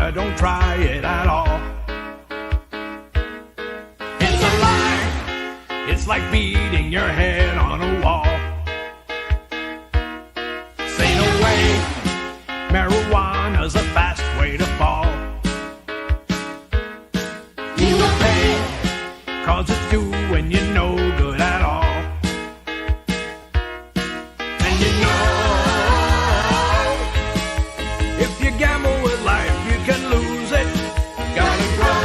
marijuana, don't try it at all. It's a lie. It's like beating your head on a wall. Say no way. Marijuana's a fast way to fall. You will pay, 'cause it's doing you no good at all. And you know, if you gamble with life, you can lose it. Gotta grow,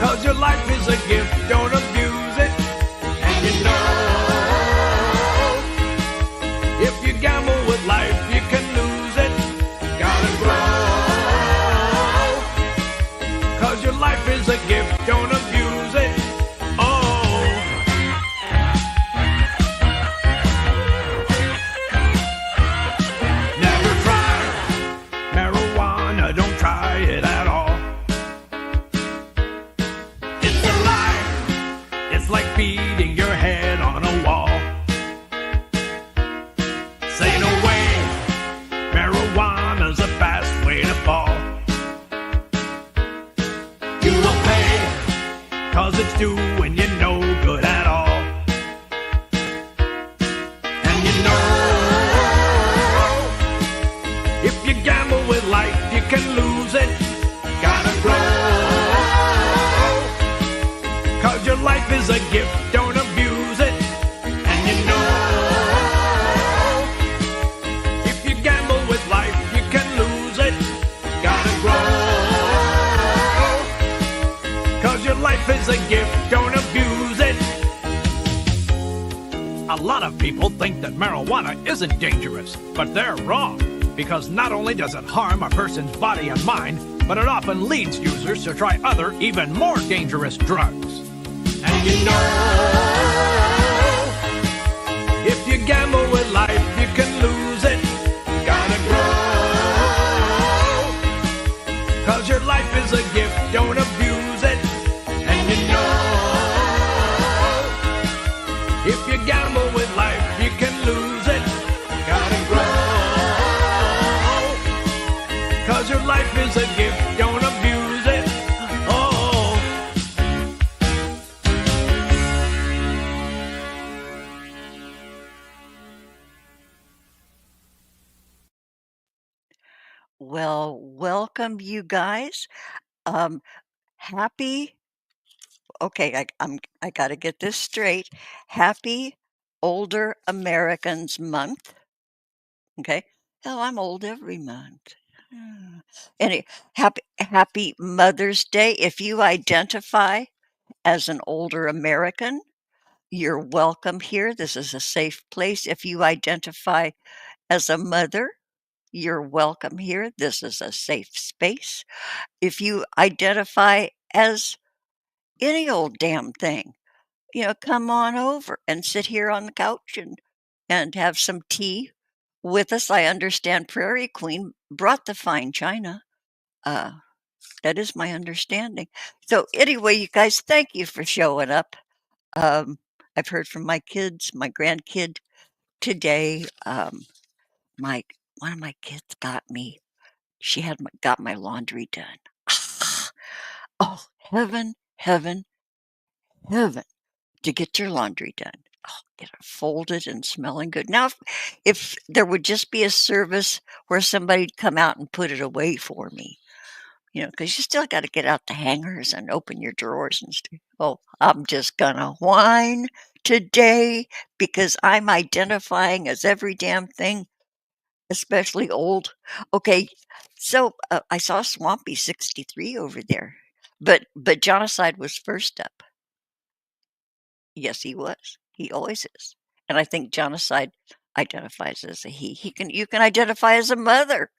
'cause your life is a gift, don't abuse it. And you know, if you gamble with life, you can lose it. Gotta grow, 'cause your life is a gift, don't abuse it. Oh. Never try marijuana, don't try it at all. It's a lie. It's like beating your head on a wall. Say no way. Marijuana's a fast way to fall. You will pay, 'cause it's doing you no good at all. And you know, if you gamble with life, you can lose it. Gotta grow, 'cause your life is a gift, don't abuse it. And you know, if you gamble with life, you can lose it. Gotta grow, 'cause your life is a gift, don't abuse it. A lot of people think that marijuana isn't dangerous, but they're wrong. Because not only does it harm a person's body and mind, but it often leads users to try other, even more dangerous drugs. And you know, if you gamble with life, you can lose it. Gotta grow, 'cause your life is a gift, don't abuse it. And you know, if you gamble with life, you can lose it. Gotta grow, 'cause your life is a gift, don't abuse it. Oh. Well, welcome you guys. Um, happy. Okay, I got to get this straight. Happy Older Americans Month. Okay. Oh, I'm old every month. Any happy Mother's Day. If you identify as an older American, you're welcome here. This is a safe place. If you identify as a mother, you're welcome here. This is a safe space. If you identify as any old damn thing, come on over and sit here on the couch and have some tea with us. I understand Prairie Queen brought the fine china. That is my understanding. So anyway, you guys, thank you for showing up. I've heard from my kids, my grandkid today. My one of my kids she got my laundry done. Oh, heaven, heaven, heaven to get your laundry done. Oh, get it folded and smelling good. Now, if there would just be a service where somebody'd come out and put it away for me, because you still got to get out the hangers and open your drawers and stuff. Oh, I'm just gonna whine today because I'm identifying as every damn thing, especially old. Okay, so I saw Swampy 63 over there, but Genocide was first up. Yes, he was. He always is, and I think Genocide identifies as a he. You can identify as a mother,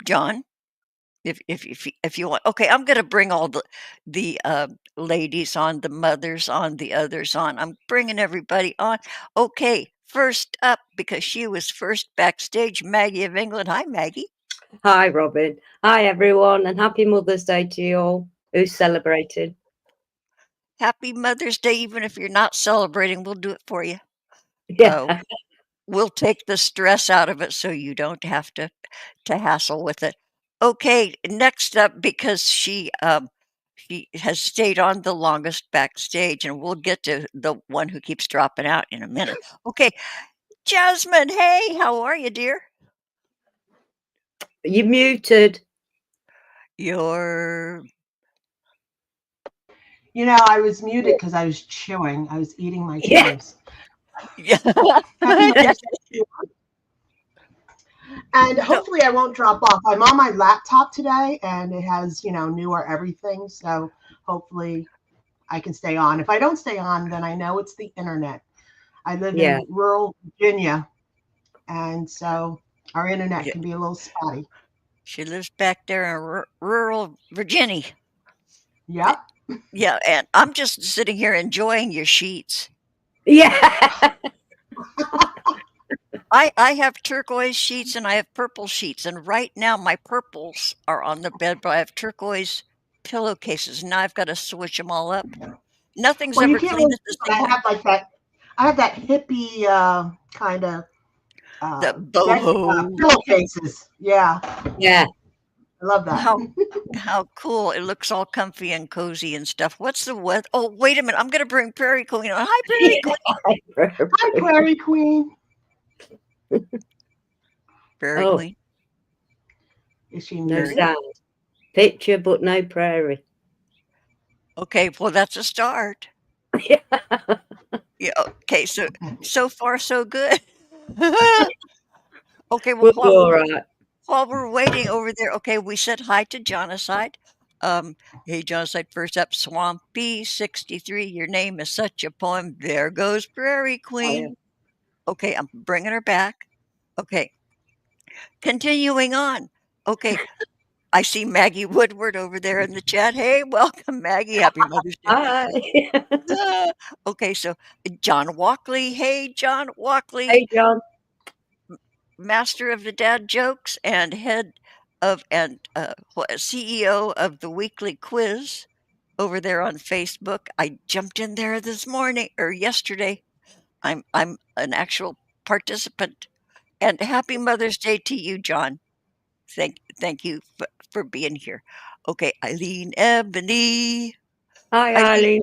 John. If you want. Okay, I'm gonna bring all the ladies on, the mothers on, the others on. I'm bringing everybody on. Okay, first up, because she was first backstage, Maggie of England. Hi, Maggie. Hi, Robin. Hi, everyone, and happy Mother's Day to you all who's celebrated. Happy Mother's Day, even if you're not celebrating, we'll do it for you. Yeah. we'll take the stress out of it so you don't have to hassle with it. Okay, next up, because she has stayed on the longest backstage, and we'll get to the one who keeps dropping out in a minute. Okay, Jasmine, hey, how are you, dear? You muted. You're You know, I was muted because I was chewing. I was eating my Yeah. toast. yeah. Happy Yeah. Mother's Day. And hopefully I won't drop off. I'm on my laptop today and it has, newer everything. So hopefully I can stay on. If I don't stay on, then I know it's the internet. I live Yeah. in rural Virginia. And so our internet Yeah. can be a little spotty. She lives back there in rural Virginia. Yep. Yeah, and I'm just sitting here enjoying your sheets. Yeah. I have turquoise sheets and I have purple sheets, and right now my purples are on the bed, but I have turquoise pillowcases. Now I've got to switch them all up. Nothing's Well, you ever can't clean really at the see, but same time. I have that hippie kind of The boho. pillowcases. Yeah. Yeah. I love that. How cool. It looks all comfy and cozy and stuff. What's the weather? Oh, wait a minute. I'm going to bring Prairie Queen on. Hi, Prairie Queen. Hi, Prairie Queen. Prairie Oh. Queen. Is she No muted? sound. Picture, but no prairie. Okay, well, that's a start. Yeah. Yeah. Okay, so far so good. Okay, well, We'll be all right. while we're waiting over there, okay, we said hi to Jonacide. Hey, Jonacide, first up, Swampy 63. Your name is such a poem. There goes Prairie Queen. Okay, I'm bringing her back. Okay, continuing on. Okay, I see Maggie Woodward over there in the chat. Hey, welcome, Maggie. Happy Mother's Day. Hi. Okay, so John Walkley. Hey, John Walkley. Hey, John. Master of the dad jokes and head of and CEO of the weekly quiz over there on Facebook. I jumped in there this morning or yesterday. I'm an actual participant. And happy Mother's Day to you, John. Thank you for being here. Okay, Eileen Ebony. Hi, Eileen.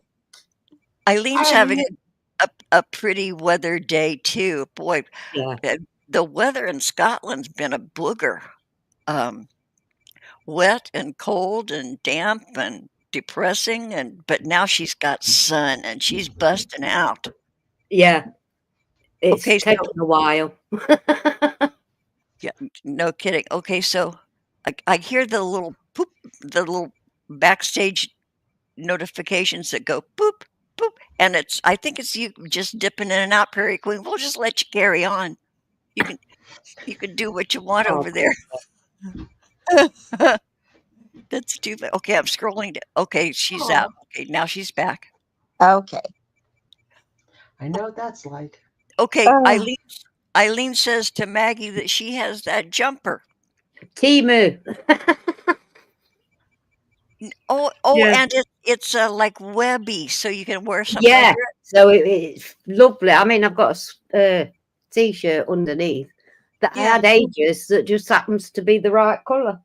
Eileen. Eileen's having a pretty weather day too. Boy, Yeah. the weather in Scotland's been a booger. Wet and cold and damp and depressing, but now she's got sun and she's busting out. Yeah. It's Okay, taken a while. yeah, no kidding. Okay, so I hear the little poop, the little backstage notifications that go boop, boop, and I think it's you just dipping in and out, Prairie Queen. We'll just let you carry on. You can do what you want over there. That's stupid. Okay, I'm scrolling. Okay, she's out. Okay, now she's back. Okay. I know what that's like. Okay, Oh. Eileen says to Maggie that she has that jumper. Timu. Oh, Yeah. and it's like webby, so you can wear something Yeah. under it. So it's lovely. I mean, I've got a t-shirt underneath that I Yeah. had ages that just happens to be the right colour.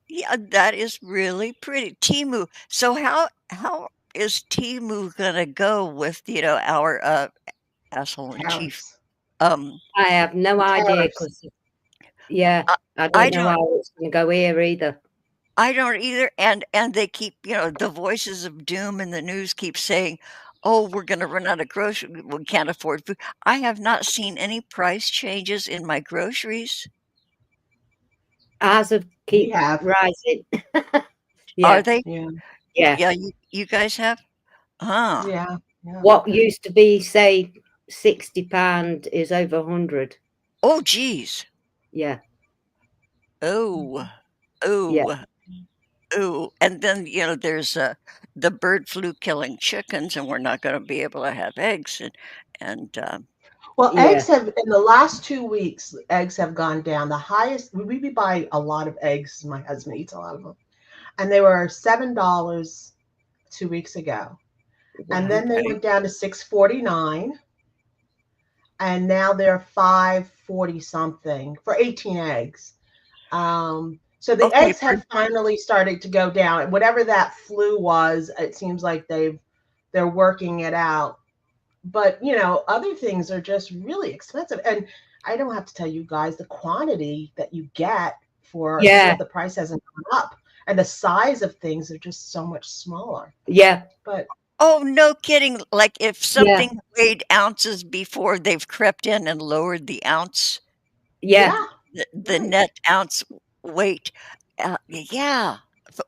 Yeah, that is really pretty. Timu. So how is Timu gonna go with our asshole in chief? Tariffs. I have no idea Tariffs. because yeah, I I don't know don't how it's going to go here either. I don't either. And they keep, the voices of doom in the news keep saying, "Oh, we're going to run out of groceries. We can't afford food." I have not seen any price changes in my groceries. Ours have We keep have. rising. Are Yeah, they? Yeah. yeah. Yeah, you guys have? Huh. Yeah. Yeah. What used to be, say, £60 is over 100. Oh, geez. Yeah, Oh. yeah. Oh. And then, there's the bird flu killing chickens, and we're not going to be able to have eggs. And Well, Yeah. eggs have in the last 2 weeks, eggs have gone down. The highest we buy a lot of eggs. My husband eats a lot of them, and they were $7 2 weeks ago, and Wow. then they Okay. went down to $6.49, and now they're 5.40 something for 18 eggs. So the Okay, eggs have finally started to go down. Whatever that flu was, it seems like they're working it out. But other things are just really expensive, and I don't have to tell you guys the quantity that you get for even Yeah, if the price hasn't gone up, and the size of things are just so much smaller. yeah, But oh, no kidding. Like if yeah, something weighed ounces before, they've crept in and lowered the ounce, yeah. yeah, the right. net ounce weight. Yeah,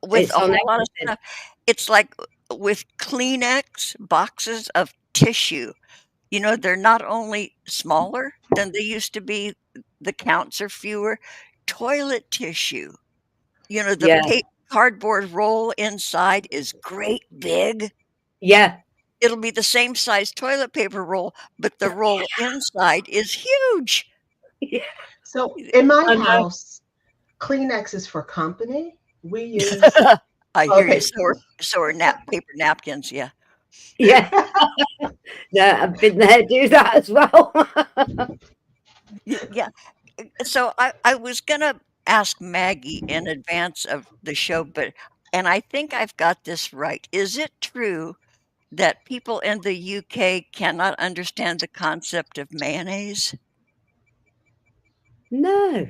with It's a on whole lot of everything. stuff. It's like with Kleenex boxes of tissue. They're not only smaller than they used to be, the counts are fewer. Toilet tissue, the Yeah, cardboard roll inside is great big. yeah, It'll be the same size toilet paper roll, but the roll inside is huge. yeah. So in my I know. house, Kleenex is for company. We use I hear you. okay. So are paper napkins, yeah. Yeah, no, I've been there, do that as well. Yeah. So I was gonna ask Maggie in advance of the show, and I think I've got this right. Is it true that people in the UK cannot understand the concept of mayonnaise? No,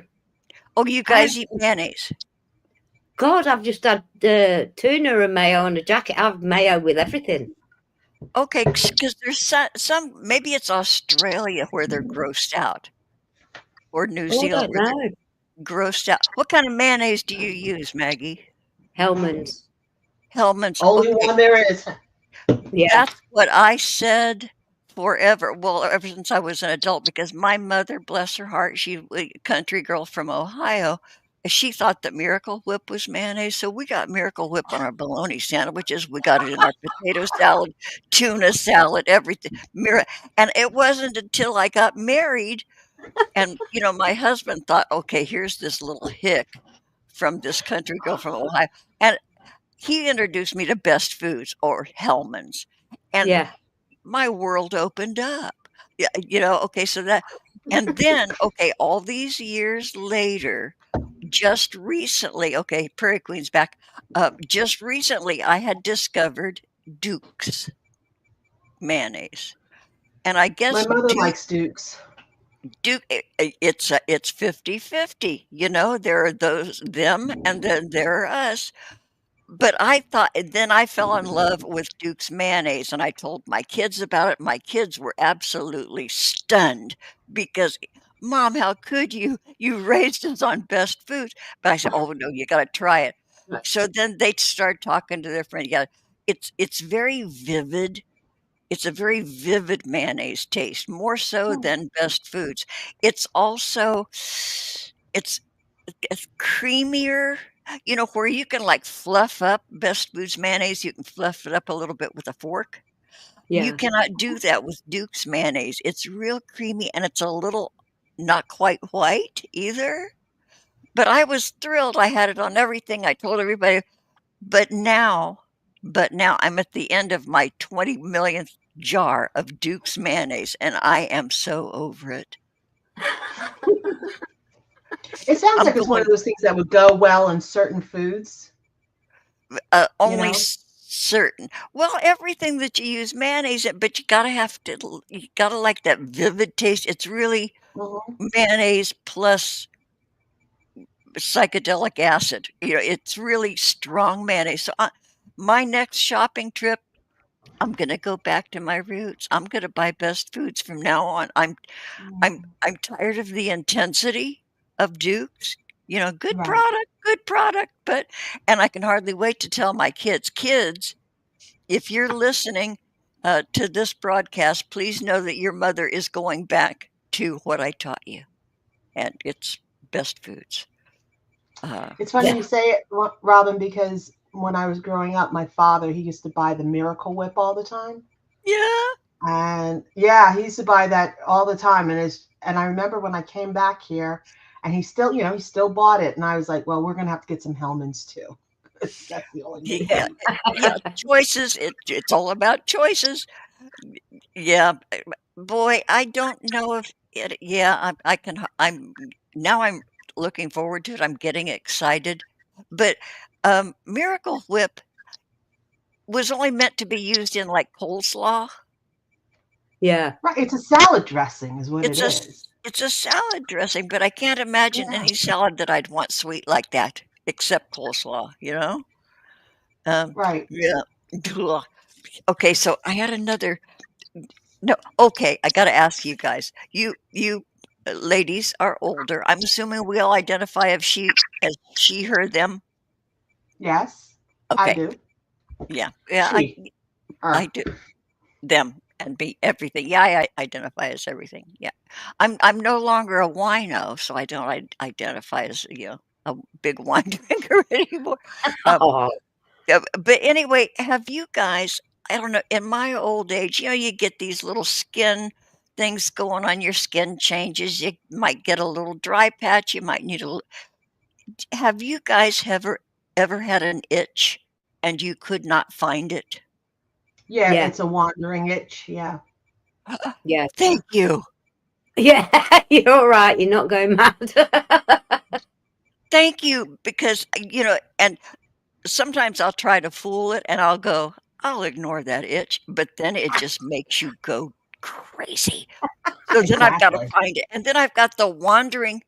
Oh, you I guys eat mayonnaise? God, I've just had tuna and mayo on a jacket. I have mayo with everything. Okay, because there's some, maybe it's Australia where they're grossed out, or New Oh, I Zealand don't where know. they're grossed out. What kind of mayonnaise do you use, Maggie? Hellman's. Hellman's. Only Okay, one there is. Yeah, that's what I said forever. Well, ever since I was an adult, because my mother, bless her heart, she a country girl from Ohio. She thought that Miracle Whip was mayonnaise, so we got Miracle Whip on our bologna sandwiches. We got it in our potato salad, tuna salad, everything. And it wasn't until I got married, and my husband thought, okay, here's this little hick from this country girl from Ohio, and he introduced me to Best Foods or Hellman's, and yeah. my world opened up. Yeah, okay, so that, and then, okay, all these years later, just recently, okay, Prairie Queen's back. Just recently, I had discovered Duke's mayonnaise, and I My guess mother likes Dukes. Duke, it's 50-50. There are them, and then there are us. But I thought, and then I fell in love with Duke's mayonnaise, and I told my kids about it. My kids were absolutely stunned because, Mom, how could you? You raised us on Best Foods. But I said, oh no, you got to try it. So then they start talking to their friend. Yeah, it's very vivid. It's a very vivid mayonnaise taste, more so than Best Foods. It's also it's it's creamier, where you can, like, fluff up Best Foods mayonnaise, you can fluff it up a little bit with a fork. You Yeah. cannot do that with Duke's mayonnaise. It's real creamy, and it's a little not quite white either, but I was thrilled. I had it on everything. I told everybody, but now I'm at the end of my 20 millionth jar of Duke's mayonnaise, and I am so over it. It sounds I'm like it's one going of those things that would go well in certain foods, you only know? certain. Well, everything that you use mayonnaise in, but you gotta like that vivid taste. It's really Mhm. mayonnaise plus psychedelic acid. It's really strong mayonnaise. So my next shopping trip, I'm gonna go back to my roots. I'm gonna buy Best Foods from now on. I'm tired of the intensity of Duke's. Right. Good product, but and I can hardly wait to tell my kids, "Kids, if you're listening, to this broadcast, please know that your mother is going back to what I taught you, and it's Best Foods." It's funny Yeah. you say it, Robin, because when I was growing up, my father, he used to buy the Miracle Whip all the time. Yeah. And yeah, he used to buy that all the time. And I remember when I came back here and he still bought it. And I was like, well, we're gonna have to get some Hellman's too. That's the only way to Yeah, get. yeah, choices, it's all about choices. Yeah, Boy, I don't know if it. Yeah, I can. I'm now. I'm looking forward to it. I'm getting excited, but Miracle Whip was only meant to be used in like coleslaw. Yeah. Right. It's a salad dressing, is what it It's a is. it's a salad dressing, but I can't imagine Yeah. any salad that I'd want sweet like that, except coleslaw. You know. Right. Yeah. Ugh. Okay, so I had another. No, okay, I gotta ask you guys. You ladies are older. I'm assuming we all identify as she, her, them. Yes, I Okay, do. yeah, She. I Her. do them and be everything. Yeah, I identify as everything. Yeah, I'm no longer a wino, so I don't identify as a big wine drinker anymore. Um, Oh, Yeah, but anyway, have you guys, I don't know, in my old age, you get these little skin things going on, your skin changes, you might get a little dry patch, you might need have you guys ever had an itch and you could not find it? Yeah, yeah. it's a wandering itch. Yeah. Yeah. Thank you. Yeah. You're all right. You're not going mad. Thank you, because, and sometimes I'll try to fool it and I'll ignore that itch, but then it just makes you go crazy. So then I've gotta Exactly. find it, and then I've got the wandering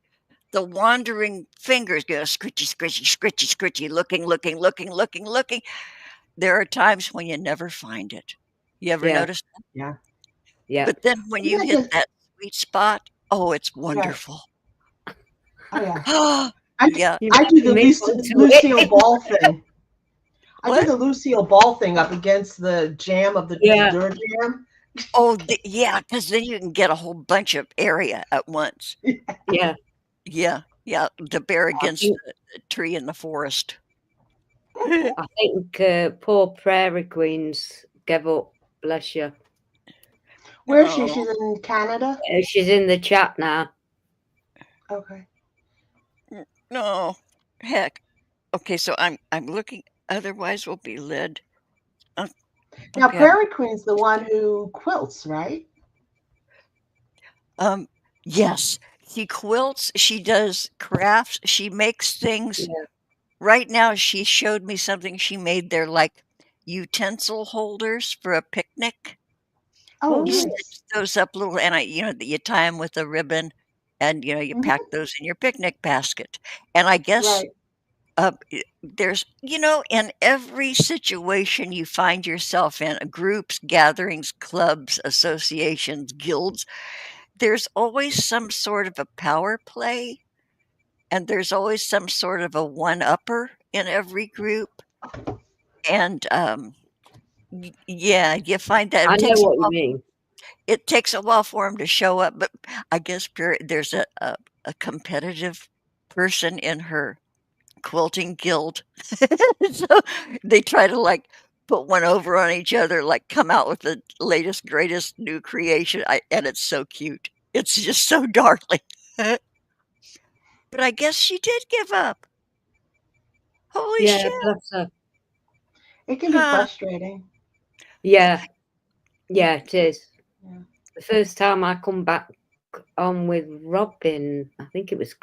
fingers go scritchy, scritchy, scritchy, scritchy, looking, looking, looking, looking, looking. There are times when you never find it. You ever Yeah. notice that? Yeah. Yeah. But then when you Yeah. hit Just that sweet spot, oh, it's right. wonderful. Oh yeah. Oh, I yeah. You I do the make one to Lucille it. Ball thing. I do What? the Lucille Ball thing up against the jam of the Yeah. Dur jam. Oh, yeah, because then you can get a whole bunch of area at once. Yeah. Yeah, yeah, the bear I against think the tree in the forest. I think poor Prairie Queens gave up. Bless you. Where is she? Oh, She's in Canada. She's in the chat now. Okay. no, heck. Okay, so I'm looking. Otherwise, we'll be led. Now Okay, Prairie Queen's the one who quilts, right? yes, she quilts. She does crafts. She makes things. Yeah. Right now, she showed me something she made. They're like utensil holders for a picnic. Oh, Oh, You nice. nice. stitch those up little, and you tie them with a ribbon, and you Mhm. pack those in your picnic basket. And I guess Right. there's, in every situation you find yourself in, groups, gatherings, clubs, associations, guilds, there's always some sort of a power play, and there's always some sort of a one-upper in every group. And yeah, you find that I know what you mean. it takes a while for them to show up, but I guess there's a competitive person in her quilting guild. So they try to like put one over on each other, like come out with the latest, greatest new creation. And it's so cute. It's just so darling. But I guess she did give up. Holy Yeah, shit. bless her. It can be Huh. frustrating. Yeah. Yeah, it is. Yeah. The first time I come back on with Robin, I think it was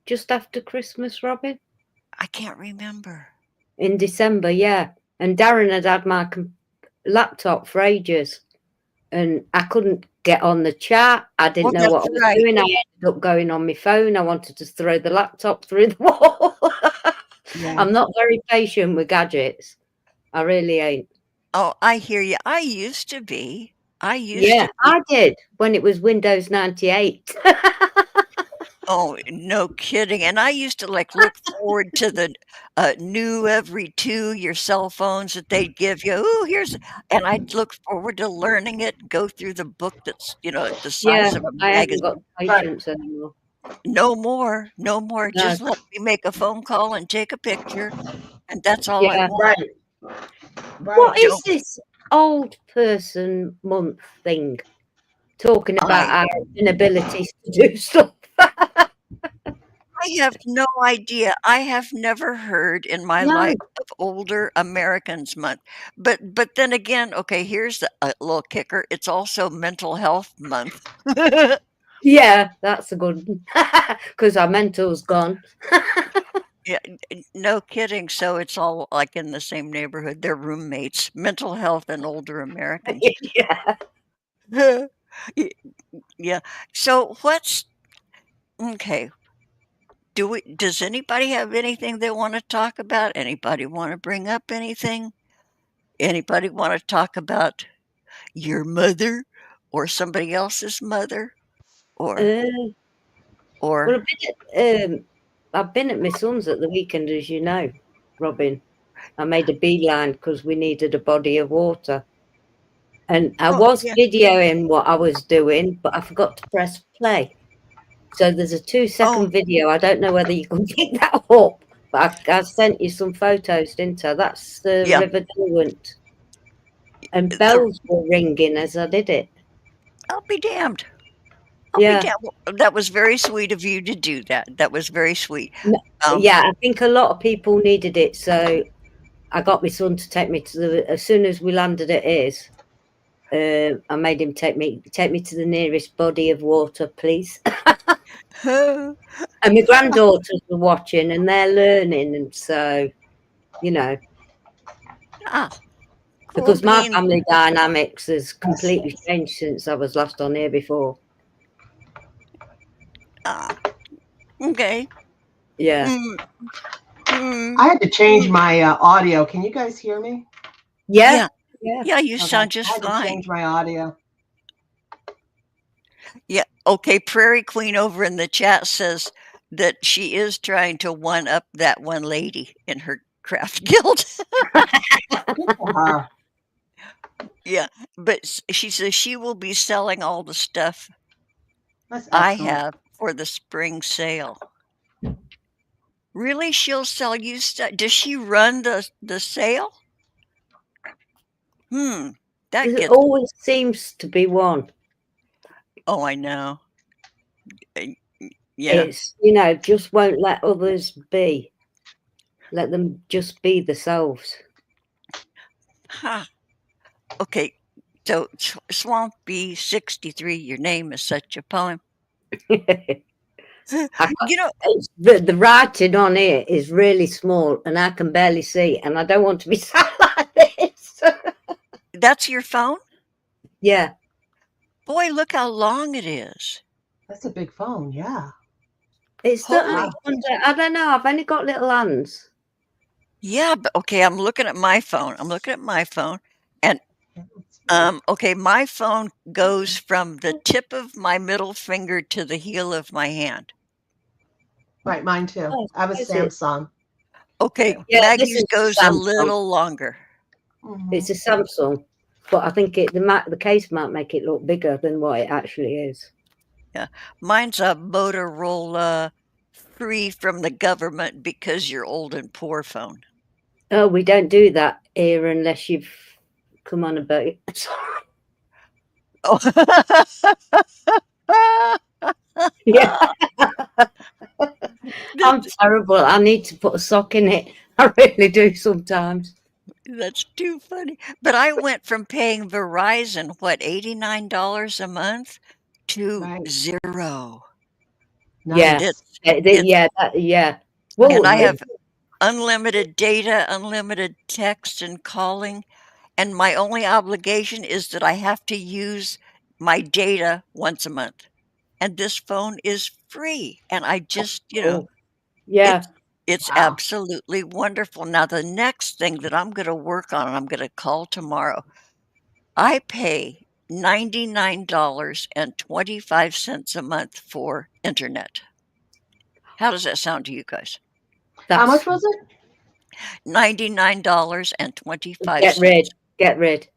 just after Christmas, Robin, I can't remember. in December, yeah. And Darren had my laptop for ages, and I couldn't get on the chat. I didn't know what I was right. doing. I ended up going on my phone. I wanted to throw the laptop through the wall. Yeah. I'm not very patient with gadgets. I really ain't. Oh, I hear you. I used to be. Yeah, I did when it was Windows 98. Oh, no kidding. And I used to like look forward to the new every your cell phones that they'd give you. Ooh, and I'd look forward to learning it, go through the book that's, the Yeah, size of a I haven't magazine. got the patience anymore. No more, no more. No. Just let me make a phone call and take a picture. And that's all I Yeah. want. Right. Right. What is this old person month thing? Talking about our inabilities to do stuff. I have no idea. I have never heard in my No. life of Older Americans Month. But then again, okay, here's a little kicker. It's also Mental Health Month. Yeah, that's a good one. Because our mental's gone. Yeah, no kidding. So it's all like in the same neighborhood. They're roommates. Mental health and older Americans. Yeah. Yeah. So what's okay? Does anybody have anything they want to talk about? Anybody want to bring up anything? Anybody want to talk about your mother or somebody else's mother or Well, I've been at my son's at the weekend, as you know, Robin. I made a beeline because we needed a body of water. And I was videoing what I was doing, but I forgot to press play. So there's a 2-second video. I don't know whether you can pick that up, but I sent you some photos, didn't I? That's the River Derwent. And bells were ringing as I did it. I'll be damned. That was very sweet of you to do that. That was very sweet. Yeah, I think a lot of people needed it. So I got my son to take me to as soon as we landed at his, I made him take me to the nearest body of water, please. And my granddaughters were watching and they're learning. And so, you know, because my family dynamics has completely changed since I was last on here before. Okay. Yeah. I had to change my audio. Can you guys hear me? Yeah. Yeah, you sound just fine. I had to change my audio. Yeah. Okay. Prairie Queen over in the chat says that she is trying to one up that one lady in her craft guild. Yeah, but she says she will be selling all the stuff I have for the spring sale. Really? She'll sell you stuff? Does she run the sale? There always seems to be one. Oh, I know. Yeah. It's, you know, just won't let others be. Let them just be themselves. Okay, so Swampy 63, your name is such a poem. You know, the writing on it is really small and I can barely see, and I don't want to be sat like this. That's your phone? Yeah. Boy, look how long it is. That's a big phone, yeah. It's I don't know, I've only got little hands. Yeah, but okay, I'm looking at my phone. And okay, my phone goes from the tip of my middle finger to the heel of my hand. Right, mine too. I have a Samsung. Okay, Maggie's goes a little longer. It's a Samsung, but I think the case might make it look bigger than what it actually is. Yeah, mine's a Motorola free from the government because you're old and poor phone. Oh, we don't do that here unless you've come on a boat. Oh. Yeah. I'm terrible. I need to put a sock in it. I really do sometimes. That's too funny. But I went from paying Verizon, $89 a month to $0. Yeah. Yeah. Well, and I have unlimited data, unlimited text and calling. And my only obligation is that I have to use my data once a month. And this phone is free. And I just, you know, it's absolutely wonderful. Now, the next thing that I'm going to work on, and I'm going to call tomorrow, I pay $99.25 a month for internet. How does that sound to you guys? How much was it? $99.25. Get rid.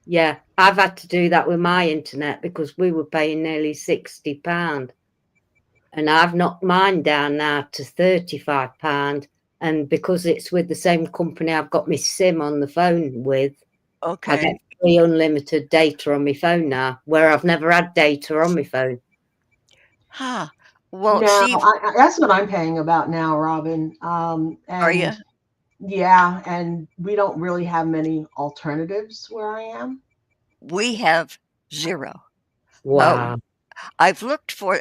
Yeah, I've had to do that with my internet because we were paying nearly £60. And I've knocked mine down now to £35. And because it's with the same company I've got my SIM on the phone with, I get free unlimited data on my phone now, where I've never had data on my phone. Well, no, that's what I'm paying about now, Robin. Are you? Yeah, and we don't really have many alternatives where I am. We have 0. Uh, Wow. I've looked for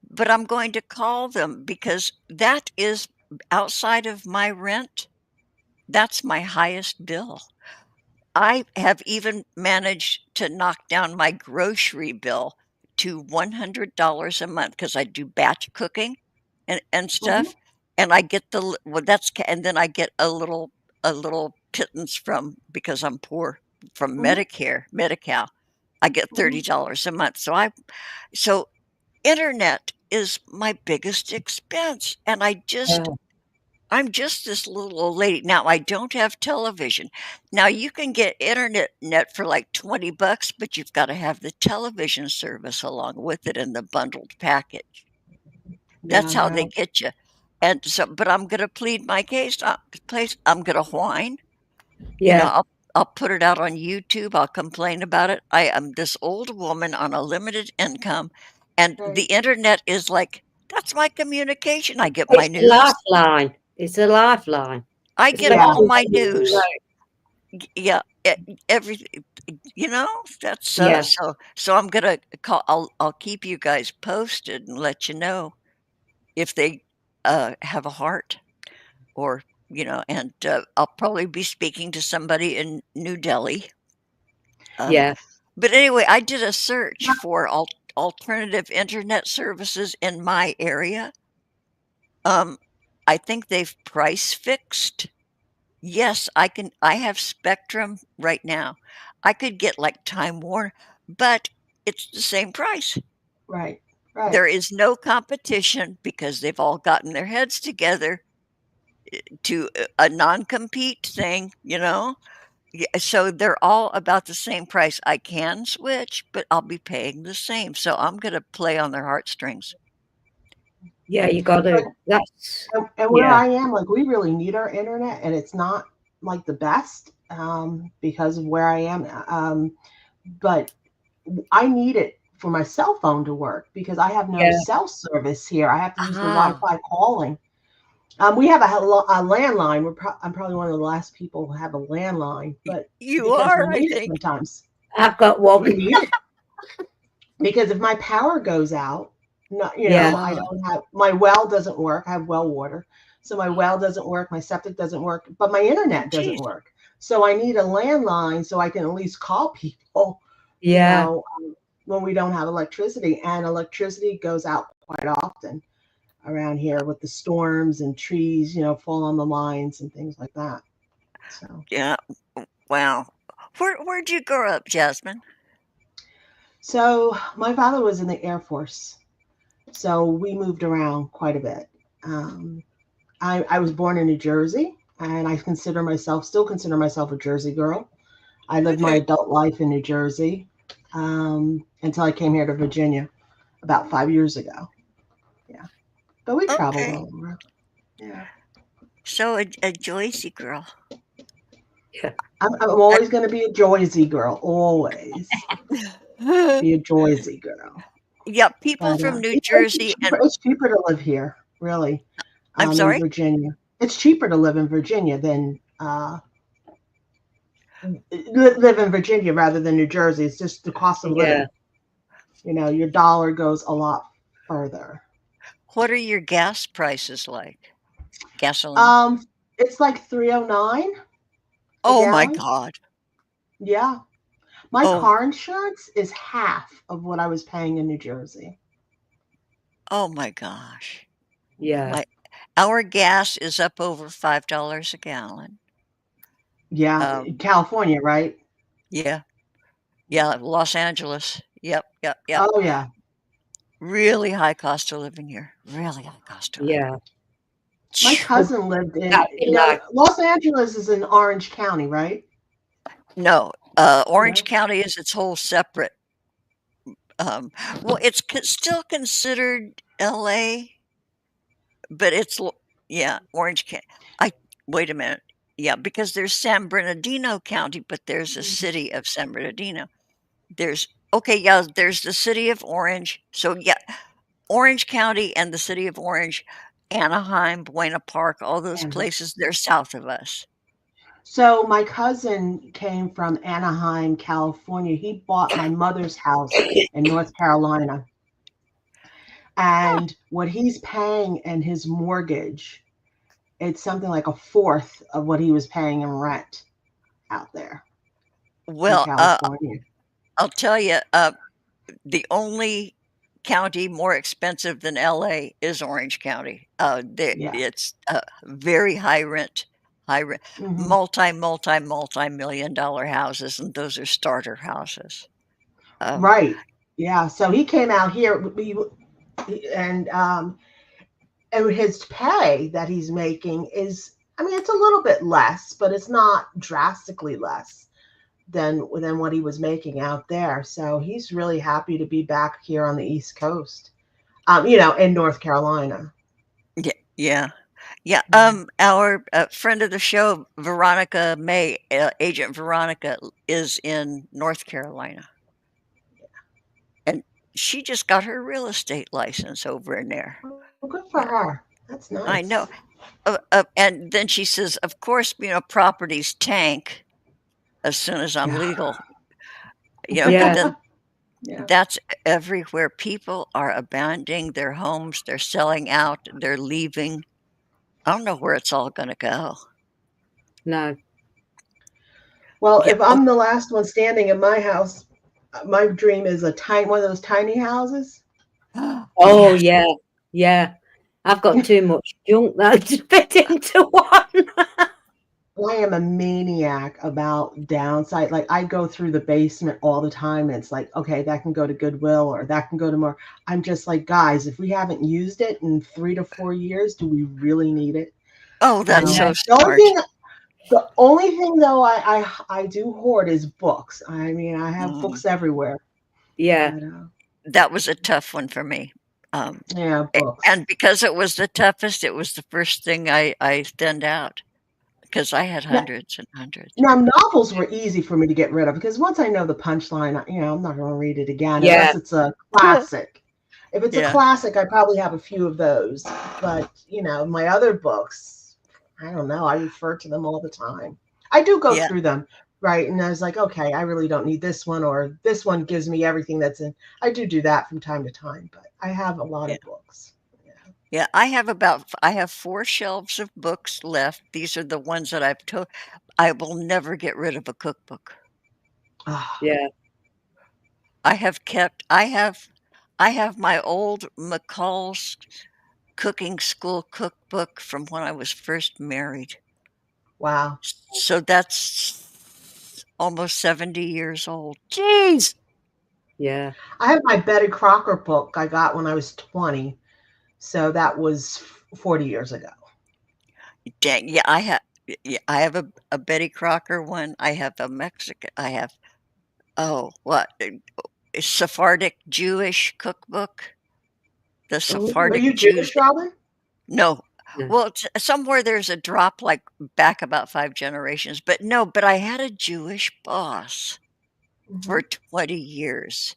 but I'm going to call them because that is outside of my rent, that's my highest bill. I have even managed to knock down my grocery bill to $100 a month because I do batch cooking and Mhm. stuff, and I get the l well, that's ca and then I get a little pittance from because I'm poor, from Mhm. Medicare, Medi-Cal. I get Mhm. $30 a month, so internet is my biggest expense, and Yeah. I'm just this little old lady. Now, I don't have television. Now, you can get internet for like 20 bucks, but you've got to have the television service along with it in the bundled package. Yeah, That's how they no. get you. And so, but I'm going to plead my case. I'm going to whine. You know, Yeah. I'll put it out on YouTube. I'll complain about it. I am this old woman on a limited income, and the Right. internet is like that's my communication. I get my It's a news. lifeline. It's a lifeline, I get especially Yeah. all my when you're on the news. road. Yeah, everything, that's, Yeah. so I'm gonna call I'll keep you guys posted and let you know if they, have a heart or, and, I'll probably be speaking to somebody in New Delhi, um, Yeah. but anyway, I did a search for alternative internet services in my area. Um, I think they've price fixed. Yes, I have Spectrum right now. I could get, like, Time Warner, but it's the same price. Right. Right. There is no competition because they've all gotten their heads together to a non-compete thing, you know? So they're all about the same price. I can switch, but I'll be paying the same, so I'm gonna play on their heartstrings. Yeah, you got But to. That's and where yeah. I am, like we really need our internet, and it's not like the best because of where I am. But I need it for my cell phone to work because I have no Yeah. cell service here. I have to use the Ah, Wi-Fi calling. We have a landline. I'm probably one of the last people who have a landline, but you because we are, I need it think. sometimes, I've got we one. need it because if my power goes out, not Yeah. I Ah, don't have my well doesn't work. I have well water, so my well doesn't work. My septic doesn't work, but my oh, internet doesn't geez. work. So I need a landline so I can at least call people. You Yeah. know, when we don't have electricity, and electricity goes out quite often around here with the storms and trees, fall on the lines and things like that. So, Yeah, wow. Where'd you grow up, Jasmine? so my father was in the Air Force, so we moved around quite a bit. Um, I was born in New Jersey, and still consider myself a Jersey girl. I lived my Okay. adult life in New Jersey until I came here to Virginia about 5 years ago. Yeah, but we traveled Okay. all over. Yeah, So a Joycey girl. Yeah. I'm Uh, always going to be a Joyzy girl. Always be a Joyzy girl. yeah, people But from New it's Jersey cheaper. and It's cheaper to live here, really, I'm in sorry? Virginia. It's cheaper to live in Virginia than live in Virginia rather than New Jersey. It's just the cost of Yeah. living. Your dollar goes a lot further. What are your gas prices like? Gasoline? Um, it's like 309 a Oh my gallon. god. Yeah, my Oh, car insurance is half of what I was paying in New Jersey. oh my gosh. Yeah. My our gas is up over $5 a gallon. Yeah, Um, California, right? yeah. Yeah, Los Angeles. Yep, yep, yep. Oh yeah. Really high cost of living here. Really high cost of living. Yeah. My Would cousin lived in, that be like? Los Angeles is in Orange County, right? No, Orange No. County is its whole separate, well, it's still considered LA, but yeah, Orange County. Wait a minute. Yeah, because there's San Bernardino County, but there's a city of San Bernardino. Okay, yeah, there's the city of Orange. So yeah, Orange County and the city of Orange Anaheim, Buena Park, all those And places, they're south of us. so my cousin came from Anaheim, California. He bought my mother's house in North Carolina. Huh. And what he's paying in his mortgage, it's something like a fourth of what he was paying in rent out there in Well, California. I'll tell you, the only county more expensive than LA is Orange County. Yeah. It's very high rent, Hmm. multi-million dollar houses, and those are starter houses. Right. Yeah. So he came out here, and his pay that he's making is, I mean, it's a little bit less, but it's not drastically less than what he was making out there. So he's really happy to be back here on the East Coast, in North Carolina. Yeah, yeah, yeah. Mhm. Our friend of the show, Veronica May, Agent Veronica, is in North Carolina, and she just got her real estate license over in there. Well, good for Yeah, her. That's I know. nice. And then she says, of course, properties tank as soon as I'm Yeah. legal. And Yeah. then Yeah. that's everywhere. People are abandoning their homes. They're selling out. They're leaving. I don't know where it's all going to go. No. Well, Yeah. if I'm the last one standing in my house, my dream is one of those tiny houses. Oh, Yes. yeah. Yeah. I've got too much junk now to fit into one. I am a maniac about downside. Like I go through the basement all the time, and it's like, okay, that can go to Goodwill or that can go to more. I'm just like, guys, if we haven't used it in 3 to 4 years, do we really need it? Oh, that's Yeah. so The only smart. thing, the only thing though, I do hoard is books. I mean, I have Mm, books everywhere. Yeah. But, that was a tough one for me. yeah, books. And because it was the toughest, it was the first thing I thinned out because I had Now, hundreds and hundreds. now, novels were easy for me to get rid of because once I know the punchline, I'm not going to read it again Yeah. unless it's a classic. If it's a Yeah. classic, I probably have a few of those. But, my other books, I don't know. I refer to them all the time. I do go Yeah. through them, right? And I was like, okay, I really don't need this one, or this one gives me everything that's in. I do that from time to time, but I have a lot Yeah. of books. Yeah. Yeah. I have 4 shelves of books left. These are the ones that I've told. I will never get rid of a cookbook. Ah, Yeah. I have my old McCall's cooking school cookbook from when I was first married. wow. So that's almost 70 years old. Jeez. Yeah. I have my Betty Crocker book I got when I was 20. So that was 40 years ago. Dang. Yeah, I have a Betty Crocker one. I have a Mexican. I have what? A Sephardic Jewish cookbook. The Oh, Are Sephardic you Jews. Jewish, Robin? No. no. Well, somewhere there's a drop like back about 5 generations, but no, but I had a Jewish boss for Mhm. 20 years.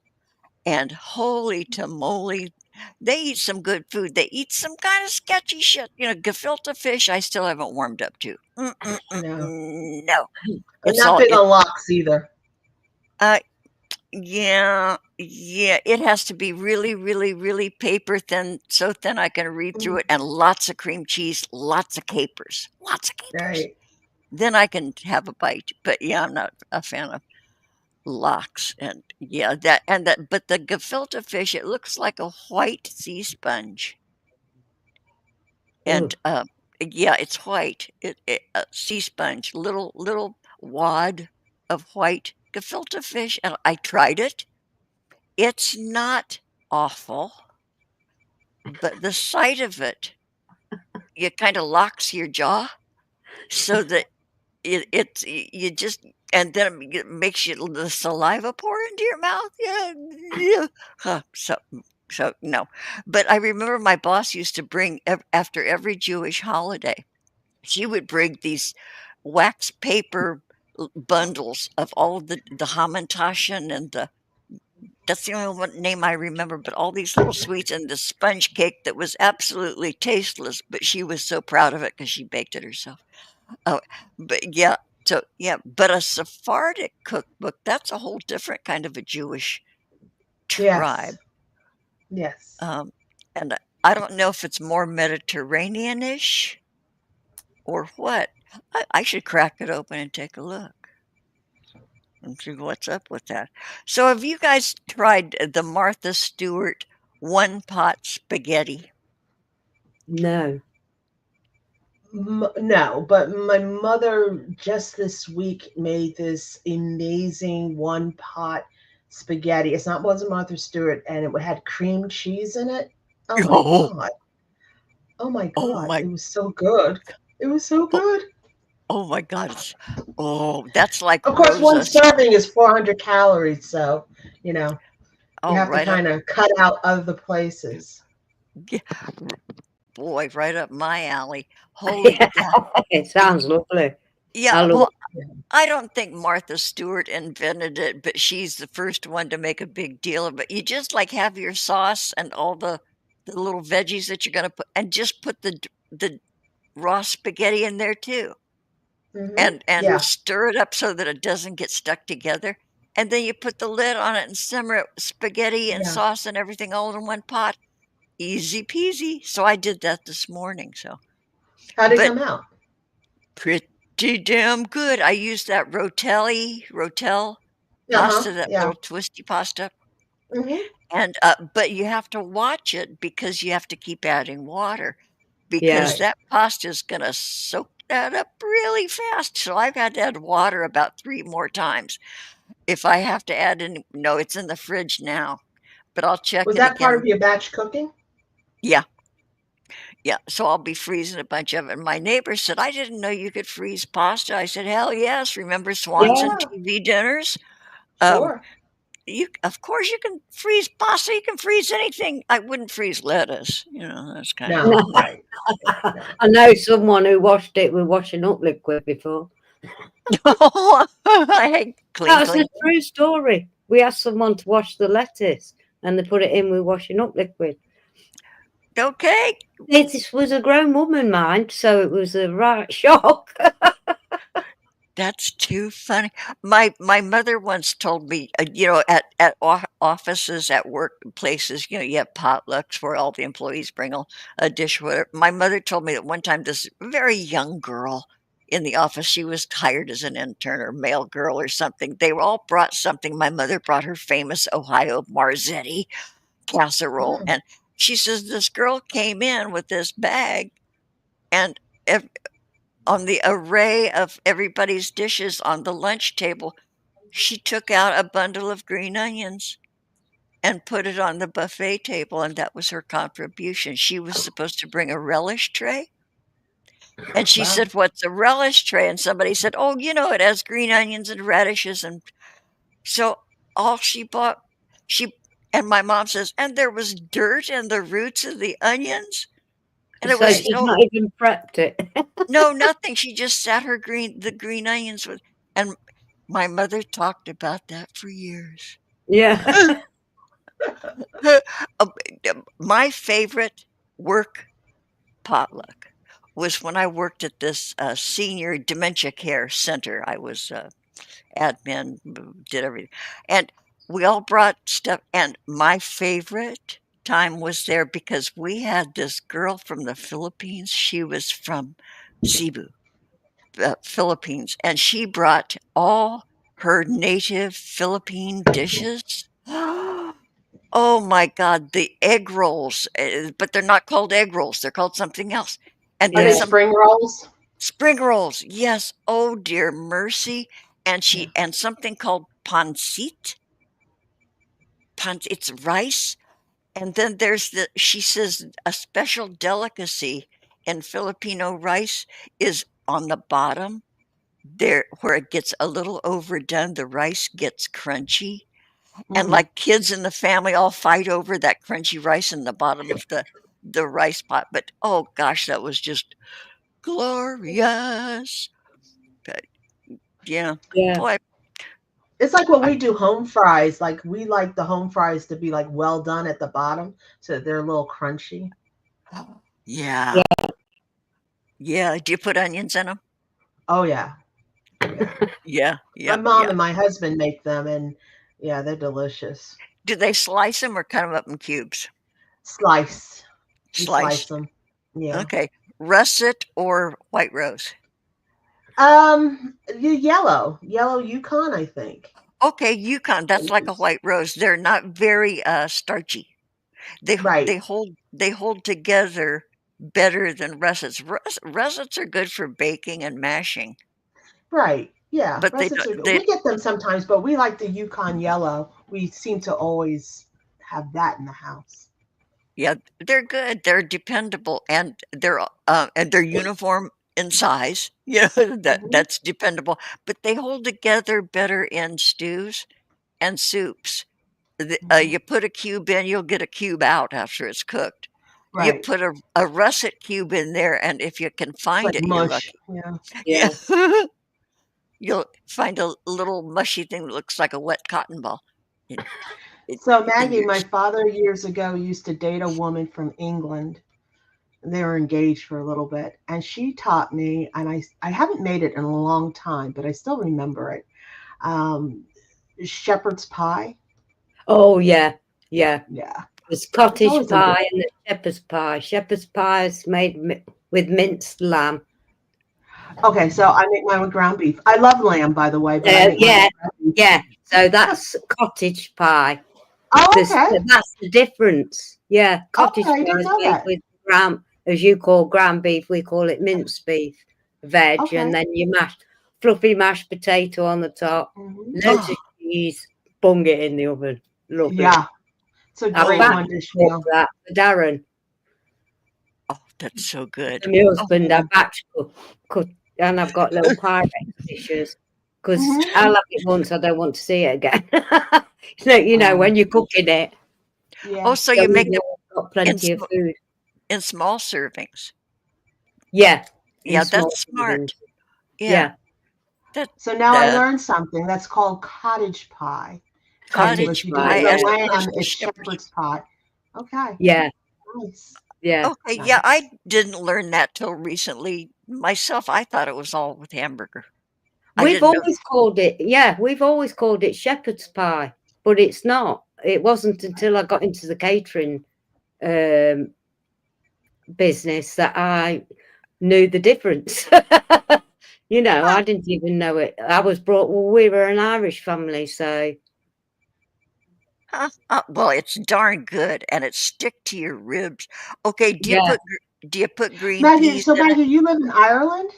And holy tamale, they eat some good food. They eat some kind of sketchy shit. Gefilte fish, I still haven't warmed up to. No. No. I'm It's not all, big on lox either. yeah, it has to be really, really, really paper thin, so thin I can read through it, and lots of cream cheese, lots of capers, lots of capers. Right. Then I can have a bite. But yeah, I'm not a fan of lox, and yeah, but the gefilte fish, it looks like a white sea sponge, Oh, and yeah, it's white. Sea sponge, little wad of white gefilte fish, and I tried it. It's not awful, but the sight of it kind of locks your jaw so that you just, and then it makes the saliva pour into your mouth. Yeah, yeah. So no. But I remember my boss used to bring after every Jewish holiday, she would bring these wax paper bundles of all the hamantaschen and the That's the only one name I remember, but all these little sweets and the sponge cake that was absolutely tasteless, but she was so proud of it because she baked it herself. Oh, but yeah, so yeah, but a Sephardic cookbook, that's a whole different kind of a Jewish tribe. Yes. And I don't know if it's more Mediterranean-ish or what. I should crack it open and take a look and see what's up with that. So have you guys tried the Martha Stewart one-pot spaghetti? No. No, but my mother just this week made this amazing one pot spaghetti. It's not wasn't Martha Stewart, and it had cream cheese in it. Oh my Oh, god! Oh my oh god! my, It was so good. It was so oh, good. oh my God. That's like Of course, one Rosa. serving is 400 calories, so you know you Oh, have to right up. kind of cut out other places. Yeah, boy, right up my alley. Holy cow. It sounds lovely. I Yeah, love well, Yeah. I don't think Martha Stewart invented it, but she's the first one to make a big deal of it. You just like have your sauce and all the little veggies that you're gonna put, and just put the raw spaghetti in there too, and Yeah. stir it up so that it doesn't get stuck together. And then you put the lid on it and simmer it, spaghetti and Yeah. sauce and everything all in one pot. Easy peasy. So I did that this morning. So, How'd it but come out? pretty damn good. I used that Rotel pasta, that Yeah. little twisty pasta, hmm and, but you have to watch it because you have to keep adding water Yeah. because that pasta is gonna soak that up really fast, so I've had to add water about 3 more times. If I have to add any no, it's in the fridge now, but I'll check Was it that part of again. your batch cooking? Yeah, yeah, so I'll be freezing a bunch of it, and my neighbor said, "I didn't know you could freeze pasta." I said, "Hell yes, remember Swanson Yeah, TV dinners?" Um, sure. of course you can freeze pasta, you can freeze anything. I wouldn't freeze lettuce, that's kind of No, right. No. I know someone who washed it with washing up liquid before. I hate clean, That's a clean. true story. We asked someone to wash the lettuce and they put it in with washing up liquid. Okay. This was a grown woman, mind, so it was a right shock. That's too funny. My mother once told me, at offices, at workplaces, you have potlucks where all the employees bring a dish. Whatever. My mother told me that one time this very young girl in the office, she was hired as an intern or male girl or something. They all brought something. My mother brought her famous Ohio Marzetti casserole, Mm. and she says this girl came in with this bag, and on the array of everybody's dishes on the lunch table, she took out a bundle of green onions and put it on the buffet table, and that was her contribution. She was supposed to bring a relish tray, and she Wow. said, "What's a relish tray?" And somebody said, "Oh, it has green onions and radishes." And so all she bought, and my mom says, "And there was dirt in the roots of the onions?" And it So was she's not even prepped it. no, nothing. She just sat the green onions with, and my mother talked about that for years. Yeah. My favorite work potluck was when I worked at this senior dementia care center. I was admin, did everything, and we all brought stuff. And my favorite time was there because we had this girl from the Philippines. She was from Cebu, Philippines, and she brought all her native Philippine dishes. Oh my God, the egg rolls, but they're not called egg rolls. They're called something else. And Are then they some spring rolls? spring rolls. Yes. Oh dear mercy. And and something called pancit. It's rice. And then she says a special delicacy in Filipino rice is on the bottom there where it gets a little overdone, the rice gets crunchy. And Mhm. like kids in the family all fight over that crunchy rice in the bottom of the rice pot. But oh gosh, that was just glorious. But yeah, Yeah. boy, It's like when we do home fries, like we like the home fries to be like well done at the bottom so that they're a little crunchy. Yeah. Yeah. Do you put onions in them? Oh yeah. Yeah. My Yeah. mom Yeah. and my husband make them, and yeah, they're delicious. Do they slice them or cut them up in cubes? Slice. We slice Slice. them. Yeah. Okay. Russet or white rose? Yellow Yukon, I think. Okay, Yukon. That's like a white rose. They're not very starchy. Right. They hold together better than russets. Russets are good for baking and mashing, Right. Yeah. but they Russets don't. are good. They We get them sometimes, but we like the Yukon yellow. We seem to always have that in the house. Yeah, they're good. They're dependable, and they're uniform in size. You know Hmm. that's dependable. But they hold together better in stews and soups. Hmm. You put a cube in, you'll get a cube out after it's cooked. You Right. put a russet cube in there, and if you can It's find like it, you're mush. lucky. Yeah. Yeah. Yeah. You'll find a little mushy thing that looks like a wet cotton ball. It, it, So in Maggie, your my father years ago used to date a woman from England. They were engaged for a little bit, and she taught me, and I haven't made it in a long time, but I still remember it. Um, shepherd's pie. Oh yeah. Yeah. Yeah. There's It's cottage always a good. pie and the shepherd's pie. Shepherd's pie is made with minced lamb. Okay, so I make mine with ground beef. I love lamb, by the way, but I make mine Yeah, with ground beef. yeah. So that's cottage pie. Oh, There's, okay. that's the difference. Yeah, Okay, cottage I pie didn't is know made that. with ground, as you call ground beef, we call it minced beef, veg, Okay. and then you mash fluffy mashed potato on the top, Hmm. loads oh of cheese, bung it in the oven. Lovely. Yeah, it's a I great oh batch one dish cook meal. that for Darren oh that's so good. and my Oh husband. I Yeah. batch cook, and I've got little Pyrex dishes because Hmm. I'll have it once. I don't want to see it again. So when you're cooking it, oh, Yeah. so so you we've make them got in plenty of food. in small servings. Yeah, in Yeah, small that's servings. smart. Yeah, Yeah, that So now I the learned something. That's called cottage pie. And if cottage cottage you do it pie. pie with the Yeah, as opposed lamb, to it's shepherd's. shepherd's pie. Okay. yeah, Nice. yeah. Okay, yeah, Nice. I didn't learn that till recently myself. I thought it was all with hamburger. I We've didn't know. always called it. Yeah, we've always called it shepherd's pie, but it's not. It wasn't until I got into the catering um, business that I knew the difference. I didn't even know it. I was brought. Well, we were an Irish family, so Well, it's darn good, and it stick to your ribs. Okay, yeah. do you put green Maggie, peas so in it? Maggie, you live in Ireland?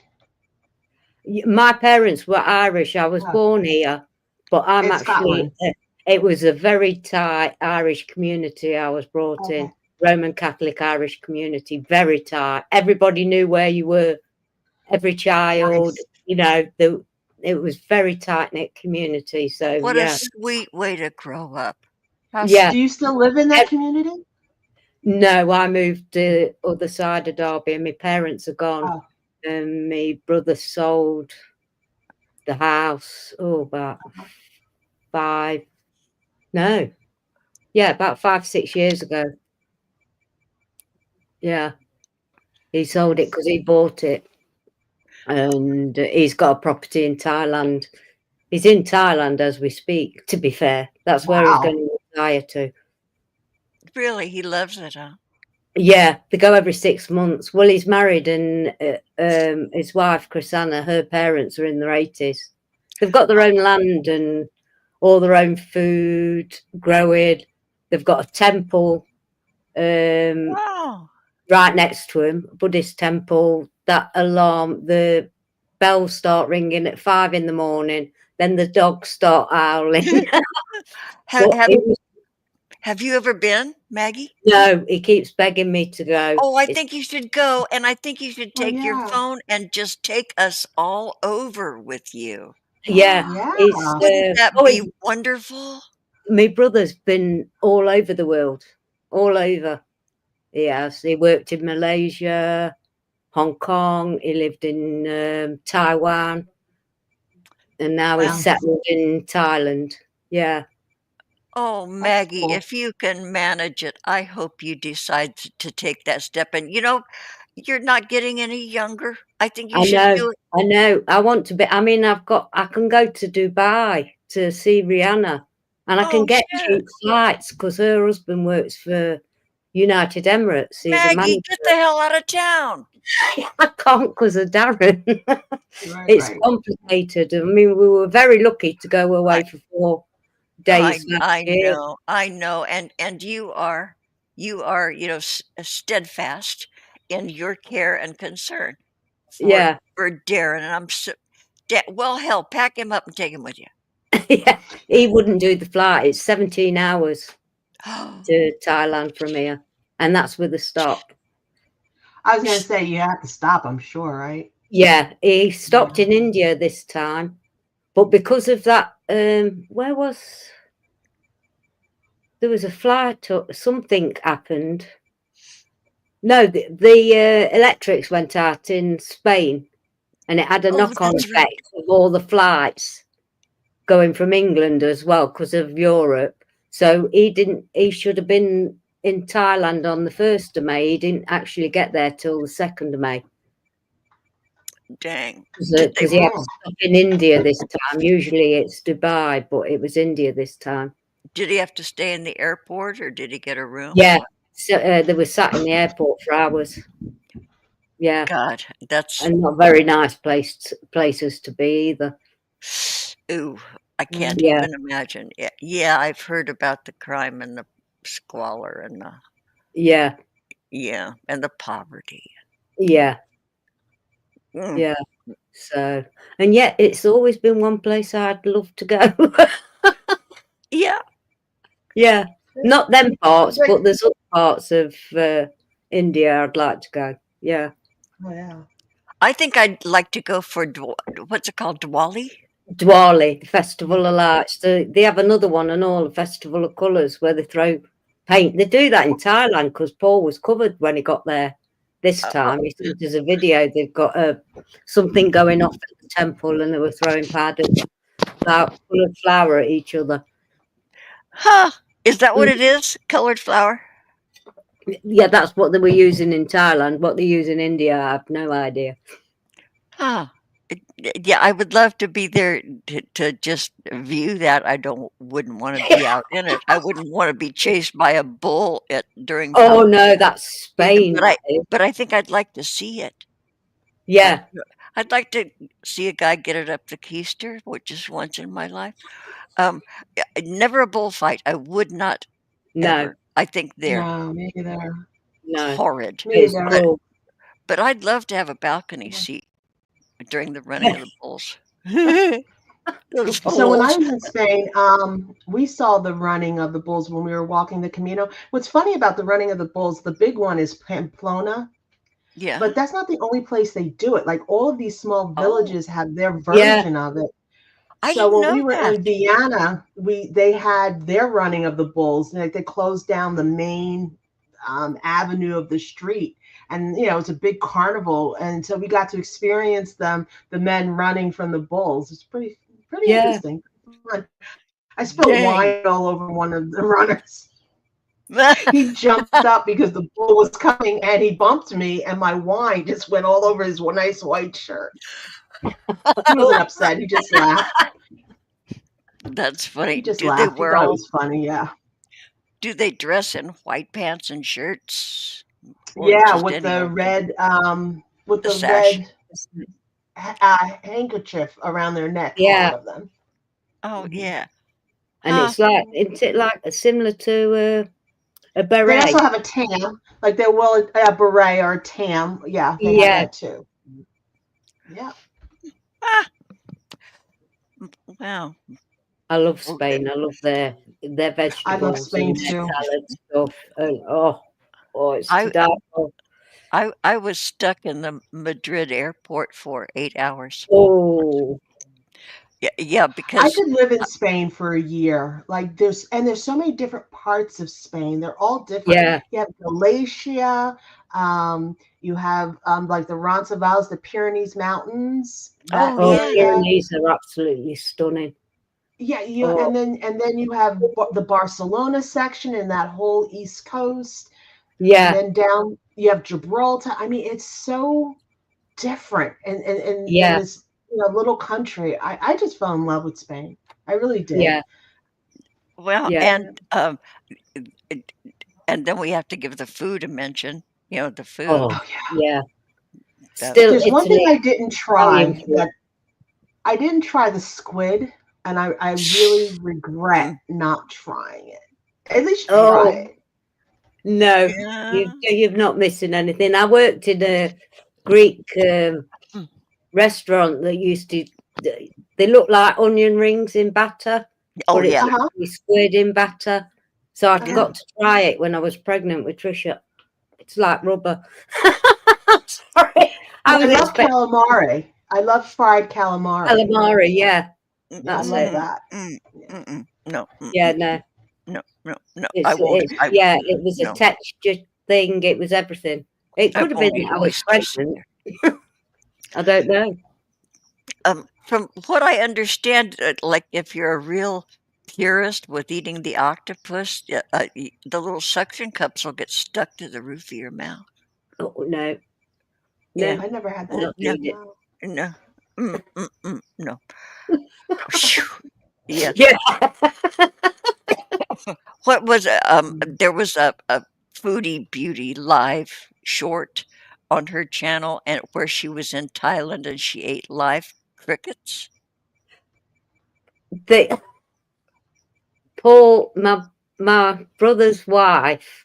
My parents were Irish. I was Oh, born here, but I'm in actually. Scotland. It was a very tight Irish community. I was brought Okay. in Roman Catholic Irish community, very tight. Everybody knew where you were. Every child, Nice. it was very tight knit community. So What a yeah, sweet way to grow up. How yeah. Do you still live in that community? No, I moved to the other side of Derby, and my parents are gone. Oh, And my brother sold the house. Oh, about about 5-6 years ago. Yeah, he sold it because he bought it, and he's got a property in Thailand. He's in Thailand as we speak. To be fair, that's where he's wow. going to retire to. really he loves it, huh? Yeah, they go every 6 months. Well, he's married, and his wife, Chrisanna, her parents are in their 80s. They've got their own land and all their own food, growing. They've got a temple Wow. right next to him, Buddhist temple. That alarm, the bells start ringing at 5 a.m. Then the dogs start howling. Have, But have, it was, have you ever been, Maggie? no, he keeps begging me to go. Oh, I It's, think you should go, and I think you should Oh, take your yeah. phone and just take us all over with you. yeah, Yeah. it's Wouldn't that be wonderful? my brother's been all over the world, all over. Yes, he worked in Malaysia, Hong Kong. He lived in Taiwan. and now Wow. he's settled in Thailand. Yeah. Oh, Maggie, cool. if you can manage it, I hope you decide to take that step. And you're not getting any younger. I think you I should know. do it. I know. I want to be. I mean, I can go to Dubai to see Rihanna, and I can Oh, get shit. cheap flights because her husband works for United Emirates. He's a Maggie, manager. get the hell out of town. I can't because of Darren. Right, It's right. complicated. I mean, we were very lucky to go away for 4 days last I year. know. And you are, steadfast in your care and concern Yeah. for Darren. And I'm so, well, hell, pack him up and take him with you. Yeah. He wouldn't do the flight. It's 17 hours to Thailand from here, and that's with a stop. I was going to say you have to stop, I'm sure, right? Yeah, he stopped in India this time, but because of that, there was a flight or something happened. No, the electrics went out in Spain, and it had a knock-on that's right. effect of all the flights going from England as well because of Europe. So he should have been in Thailand on the 1st of May. He didn't actually get there till the 2nd of May. Dang. Because he had to stop in India this time. Usually it's Dubai, but it was India this time. Did he have to stay in the airport or did he get a room? Yeah. So they were sat in the airport for hours. Yeah. God, that's And not very nice places to be either. ooh, I can't Yeah. even imagine. Yeah, I've heard about the crime and the squalor and the Yeah. and the poverty. Yeah. Mm. Yeah. So, and yet it's always been one place I'd love to go. Yeah. Yeah. Not them parts, Like- but there's other parts of India I'd like to go. Yeah. Oh, yeah. I think I'd like to go for what's it called, Diwali? Diwali, the Festival of Lights. They have another one and all, the Festival of Colours, where they throw paint. They do that in Thailand because Paul was covered when he got there this time. He said there's a video, they've got something going off at the temple and they were throwing powdered coloured flour at each other. Huh. Is that what it is? Colored flour? Yeah, that's what they were using in Thailand. What they use in India, I have no idea. Huh. Yeah, I would love to be there to just view that. Wouldn't want to be out in it. I wouldn't want to be chased by a bull during. Oh no, that's Spain. But I think I'd like to see it. Yeah. I'd like to see a guy get it up the keister, which is once in my life. Never a bullfight. I would not. No. Ever. I think they're No, me either. No. horrid. Me either. But I'd love to have a balcony seat during the running of the bulls. So when I was in Spain, we saw the running of the bulls when we were walking the Camino. What's funny about the running of the bulls, the big one is Pamplona, Yeah. but that's not the only place they do it. Like all of these small villages have their version of it. I So didn't when we know were that. in Vienna, they had their running of the bulls. Like they closed down the main avenue of the street, and it's a big carnival, and so we got to experience the men running from the bulls. It's pretty interesting. Fun. I spilled wine all over one of the runners. He jumped up because the bull was coming, and he bumped me, and my wine just went all over his nice white shirt. He wasn't upset. He just laughed. That's funny. He just Do laughed. they wear He thought it was funny, yeah. Do they dress in white pants and shirts? Or Yeah, just with the anyone? red, with The the sash. red handkerchief around their neck. Yeah. All of them. Oh yeah. And Huh. it's like, isn't it like similar to a They beret? also have a tam, like they will a beret or a tam. Yeah, they have that too. Yeah. Wow. I love Spain. I love their vegetables. I love Spain and their too. salad stuff. And, it's I- to die for. I was stuck in the Madrid airport for 8 hours. Oh, Yeah, I because could live in Spain for a year. Like there's so many different parts of Spain. They're all different. yeah. You have Galicia, You have like the Roncesvalles, the Pyrenees Mountains. Oh, Oh, yeah. Pyrenees are absolutely stunning. Yeah, Oh, and then you have the Barcelona section and that whole East Coast, and yeah, then down you have Gibraltar. I mean, it's so different, and yeah, this little country. I just fell in love with Spain. I really did. yeah, Well, yeah. it- and then we have to give the food a mention. The food. Oh, Oh yeah. yeah. That, Still, There's one thing Italy, I didn't Italian try food. that I didn't try the squid, and I really regret Mm. not trying it. At least try Oh, it. no, yeah. you're not missing anything. I worked in a Greek Mm. restaurant that used to, they look like onion rings in batter, Oh, but it's yeah. Uh-huh. actually squid in batter. So I Uh-huh. got to try it when I was pregnant with Trisha. It's like rubber. Sorry, I I was love expecting calamari. I love fried calamari. calamari. Yeah, I that's love it. that. No. Yeah, no, No. I won't. it's yeah, it was a No. texture thing. It was everything. It I could have won't been eat that I was oysters. pregnant. I don't know. From what I understand, like if you're a real purist with eating the octopus, the little suction cups will get stuck to the roof of your mouth. Oh no, Yeah. no, I never had I'm that. not No. doing it. No. No. No. Phew. Yeah. Yeah. What was there was a Foodie Beauty live short on her channel and where she was in Thailand and she ate live crickets. The Paul, my brother's wife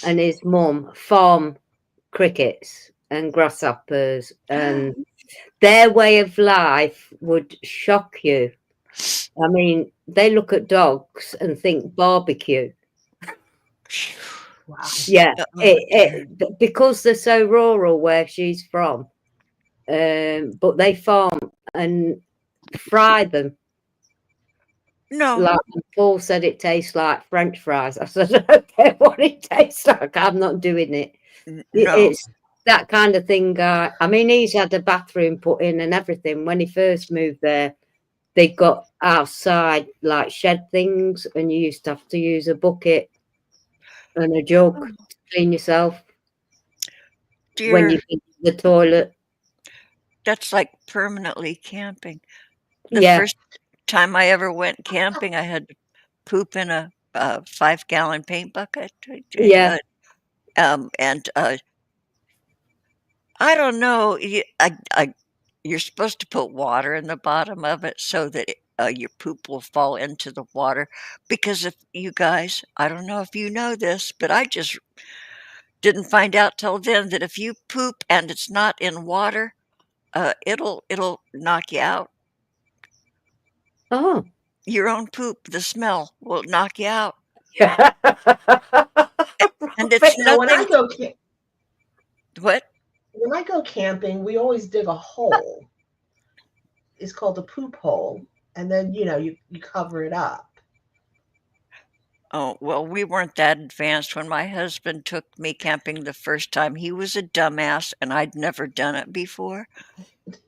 and his mum farm crickets and grasshoppers, and their way of life would shock you. I mean, they look at dogs and think barbecue. Wow. Yeah, Uh, because they're so rural where she's from, but they farm and fry them. No. Like Paul said, it tastes like French fries. I said, I don't care what it tastes like. I'm not doing it. No. It's that kind of thing. I mean, he's had a bathroom put in and everything. When he first moved there, they got outside like shed things, and you used to have to use a bucket and a jug to clean yourself when you Dear, get to the toilet. that's like permanently camping. The Yeah, first time I ever went camping, I had to poop in a 5-gallon paint bucket. yeah, And I don't know. You're supposed to put water in the bottom of it so that your poop will fall into the water. Because if you guys, I don't know if you know this, but I just didn't find out till then that if you poop and it's not in water, it'll knock you out. oh, Your own poop, the smell will knock you out. yeah. And it's Now, when I nothing. go What? camping, we always dig a hole. It's called a poop hole, and then you cover it up. Oh, well, we weren't that advanced. When my husband took me camping the first time, he was a dumbass and I'd never done it before.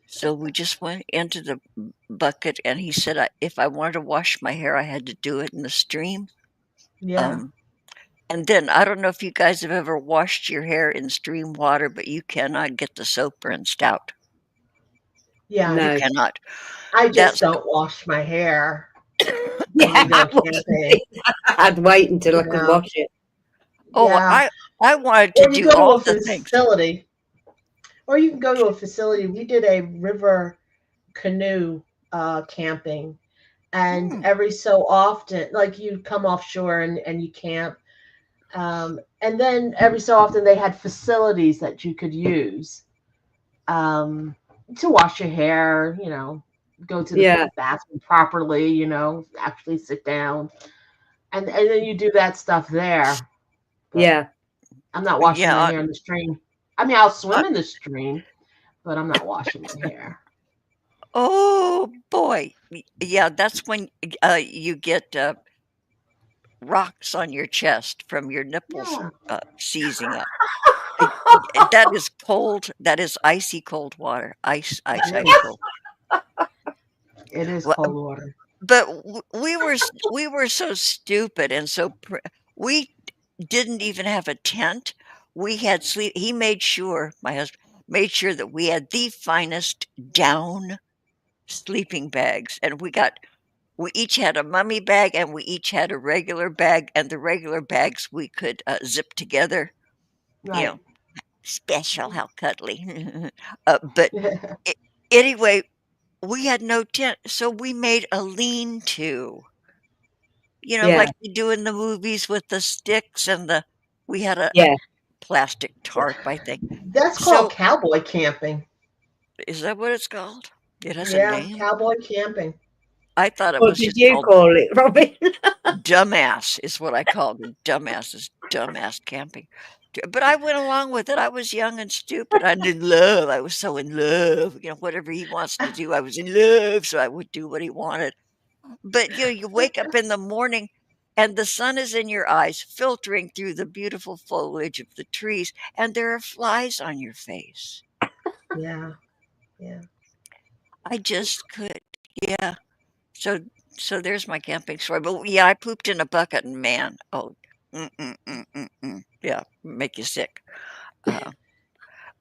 So we just went into the bucket and he said if I wanted to wash my hair, I had to do it in the stream. Yeah. And then I don't know if you guys have ever washed your hair in stream water, but you cannot get the soap rinsed out. Yeah. No. You cannot. I just That's don't wash my hair. Yeah, when we go camping. I'd wait until I could Yeah. wash it. Oh, Yeah. I wanted to Or you do go all to a the things. facility. Or you can go to a facility. We did a river canoe camping, and every so often, like you come offshore and you camp, and then every so often they had facilities that you could use to wash your hair. Go to the Yeah. bathroom properly. Actually sit down, and then you do that stuff there. But Yeah. I'm not washing Yeah, my hair in the stream. I mean, I'll swim in the stream, but I'm not washing my hair. Oh boy. Yeah, that's when you get rocks on your chest from your nipples Yeah. seizing up. That is cold. That is icy cold water. Ice, ice, It ice is. cold. It is Well, cold water. but we were so stupid and we didn't even have a tent. We had sleep. He made sure, my husband made sure that we had the finest down sleeping bags, and we each had a mummy bag and we each had a regular bag, and the regular bags we could zip together. You Right. know, special, how cuddly. But a- anyway, we had no tent, so we made a lean-to. Yeah, Like you do in the movies with the sticks and we had a yeah. plastic tarp, I think. That's called So, cowboy camping. is that what it's called? It has a Yeah, name? cowboy camping. I thought it What was did just you called call it, Robin? dumbass, is what I called it. Dumbass is dumbass camping. But I went along with it. I was young and stupid. I'm in love. I was so in love. Whatever he wants to do, I was in love, so I would do what he wanted. But you wake up in the morning and the sun is in your eyes, filtering through the beautiful foliage of the trees, and there are flies on your face. Yeah. Yeah. I just could, yeah. So, so there's my camping story. But yeah, I pooped in a bucket, and man, oh, yeah, make you sick. Uh,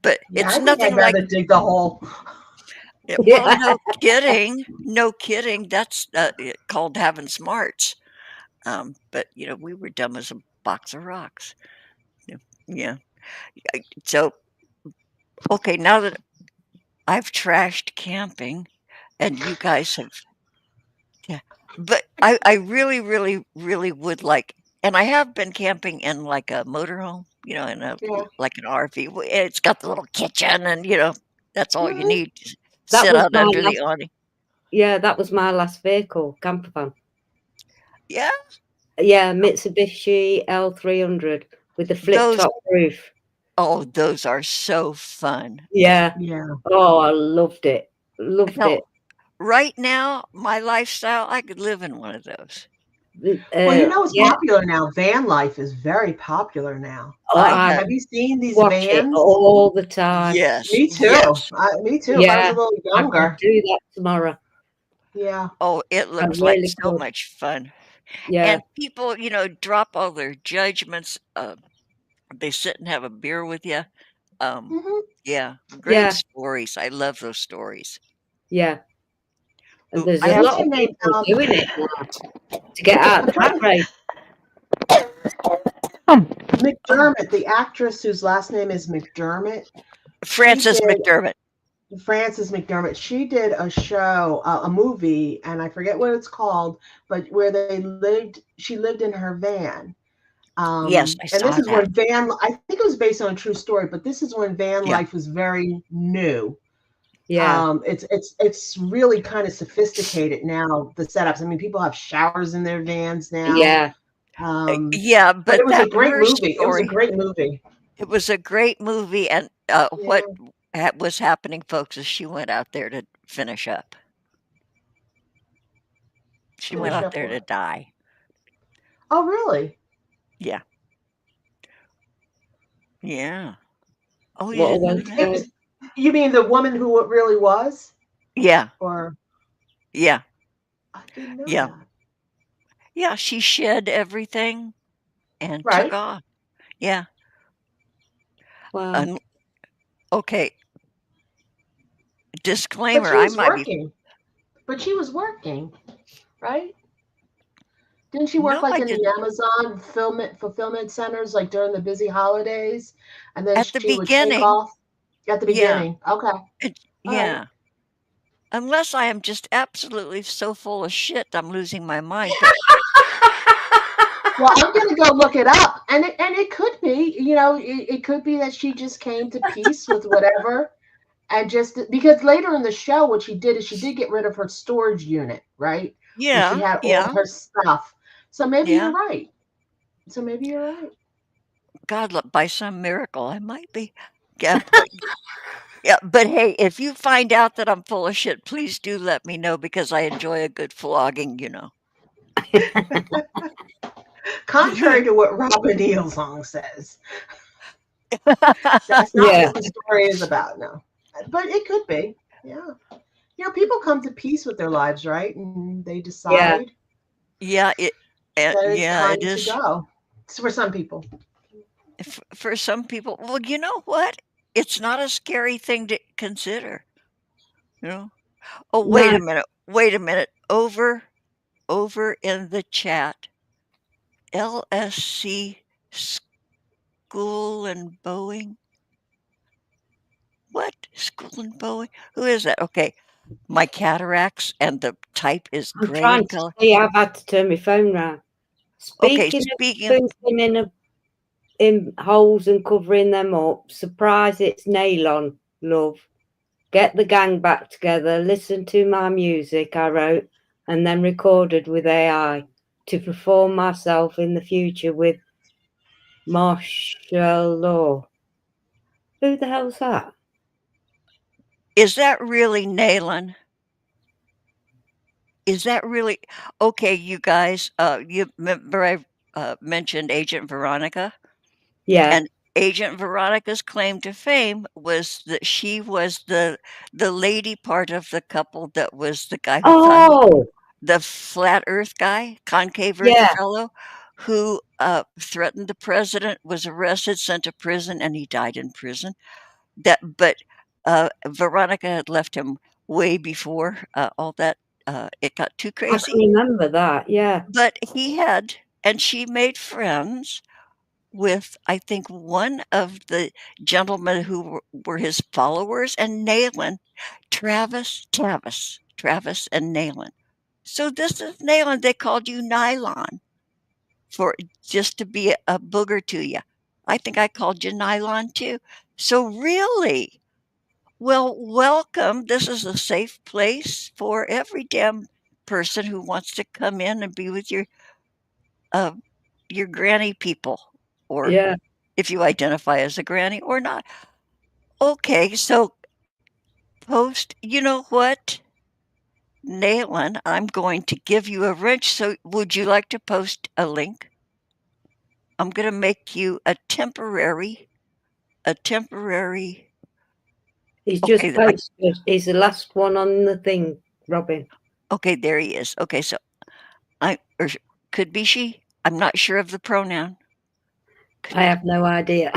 but Yeah, it's I think nothing I'd like rather dig the hole. Well, Yeah. no kidding, no kidding. That's called having smarts. But we were dumb as a box of rocks. Yeah. Yeah. So, okay, now that I've trashed camping and you guys have, yeah, but I really, really, really would like, and I have been camping in like a motorhome, in Yeah. like an RV. It's got the little kitchen and, that's all you Mhm. need to That sit was out my under the last. awning. Yeah, that was my last vehicle, camper van. Yeah. Yeah, Mitsubishi L300 with the flip Those, top roof. oh, those are so fun. Yeah. Yeah. Oh, I loved it. Loved it. Hell, right now, my lifestyle, I could live in one of those. Well, it's Yeah, popular now. Van life is very popular now. I I have, Have you seen these watch it vans? all the time. yes, Me too. yes. Me too. If I was Yeah, a little I'm gonna younger. do that tomorrow. Yeah. Oh, it I looks like really so could. much fun. Yeah, And people, drop all their judgments. They sit and have a beer with you. Hmm. Yeah, great yeah, stories. I love those stories. yeah. And there's I a have What's lot her of name? people doing it now to get out I'm the trying rat race. McDermott, the actress whose last name is McDermott. She Frances did McDermott. Frances McDermott. She did a show, a movie, and I forget what it's called, but where they lived. She lived in her van. Yes, I And this saw is that. when I think it was based on a true story, but this is when van Yeah, life was very new. Yeah, It's really kind of sophisticated now, the setups. I mean, people have showers in their vans now. yeah, yeah, But it but was a that great her movie. It was a story. great movie. It was a great movie, and what Yeah. was happening, folks, is she went out there to finish up. She went Finish out up there to what? die. Oh, really? Yeah, yeah. Oh, you what a didn't way know to that? go. You mean the woman who it really was? Yeah, Or yeah, I didn't know yeah, that. yeah. She shed everything and took Right. off. Yeah. Wow. Um, okay. But Disclaimer: she I was might be. working. But she was working, right? Didn't she work No, like I in the didn't. Amazon fulfillment centers, like during the busy holidays? And then At the she would take beginning, off at the yeah, beginning. Okay. All right. yeah. Unless I am just absolutely so full of shit, I'm losing my mind. But Well, I'm gonna go look it up, and it could be, it could be that she just came to peace with whatever, and just because later in the show, what she did is she did get rid of her storage unit, right, where she yeah, had all yeah, her stuff. So maybe you're yeah. right. So maybe you're right. God, by some miracle, I might be. Yeah, but, yeah. But hey, if you find out that I'm full of shit, please do let me know because I enjoy a good flogging. Contrary to what Robin Neal's song says. That's not Yeah. what the story is about, no. But it could be. Yeah. People come to peace with their lives, right? And they decide Yeah, that it's yeah, time it to is go. It's for some people. for some people. Well, you know what? It's not a scary thing to consider. You know. Oh, wait No. a minute. Wait a minute. Over in the chat, LSC School and Boeing. What? School and Boeing? Who is that? Okay. My cataracts and the type is I'm gray in trying to color. see. I've had to turn my phone round. Okay, Speaking of speaking of thinking in holes and covering them up, surprise it's nylon, love. Get the gang back together, listen to my music I wrote and then recorded with AI to perform myself in the future with martial law. Who the hell's that? is that really Nayland? Is that really okay, you guys? You remember I mentioned Agent Veronica? Yeah. And Agent Veronica's claim to fame was that she was the lady part of the couple that was the guy who thought Oh, the flat Earth guy, concave Earth yeah. fellow, who threatened the president, was arrested, sent to prison, and he died in prison. But Veronica had left him way before all that. It got too I can crazy. remember that. Yeah. But he had, and she made friends with, I think, one of the gentlemen who were his followers, and Nayland, Travis and Nayland. So this is Nayland. They called you Nylon for just to be a booger to you. I think I called you Nylon too. So really, well, welcome. This is a safe place for every damn person who wants to come in and be with uh, your granny people, or Yeah. if you identify as a granny or not. Okay, so post. You know what, Nayland? I'm going to give you a wrench. So, would you like to post a link? I'm going to make you a temporary. He's just Okay, posted. He's the last one on the thing, Robin. okay, there he is. Okay, so or could be she. I'm not sure of the pronoun. I have no idea.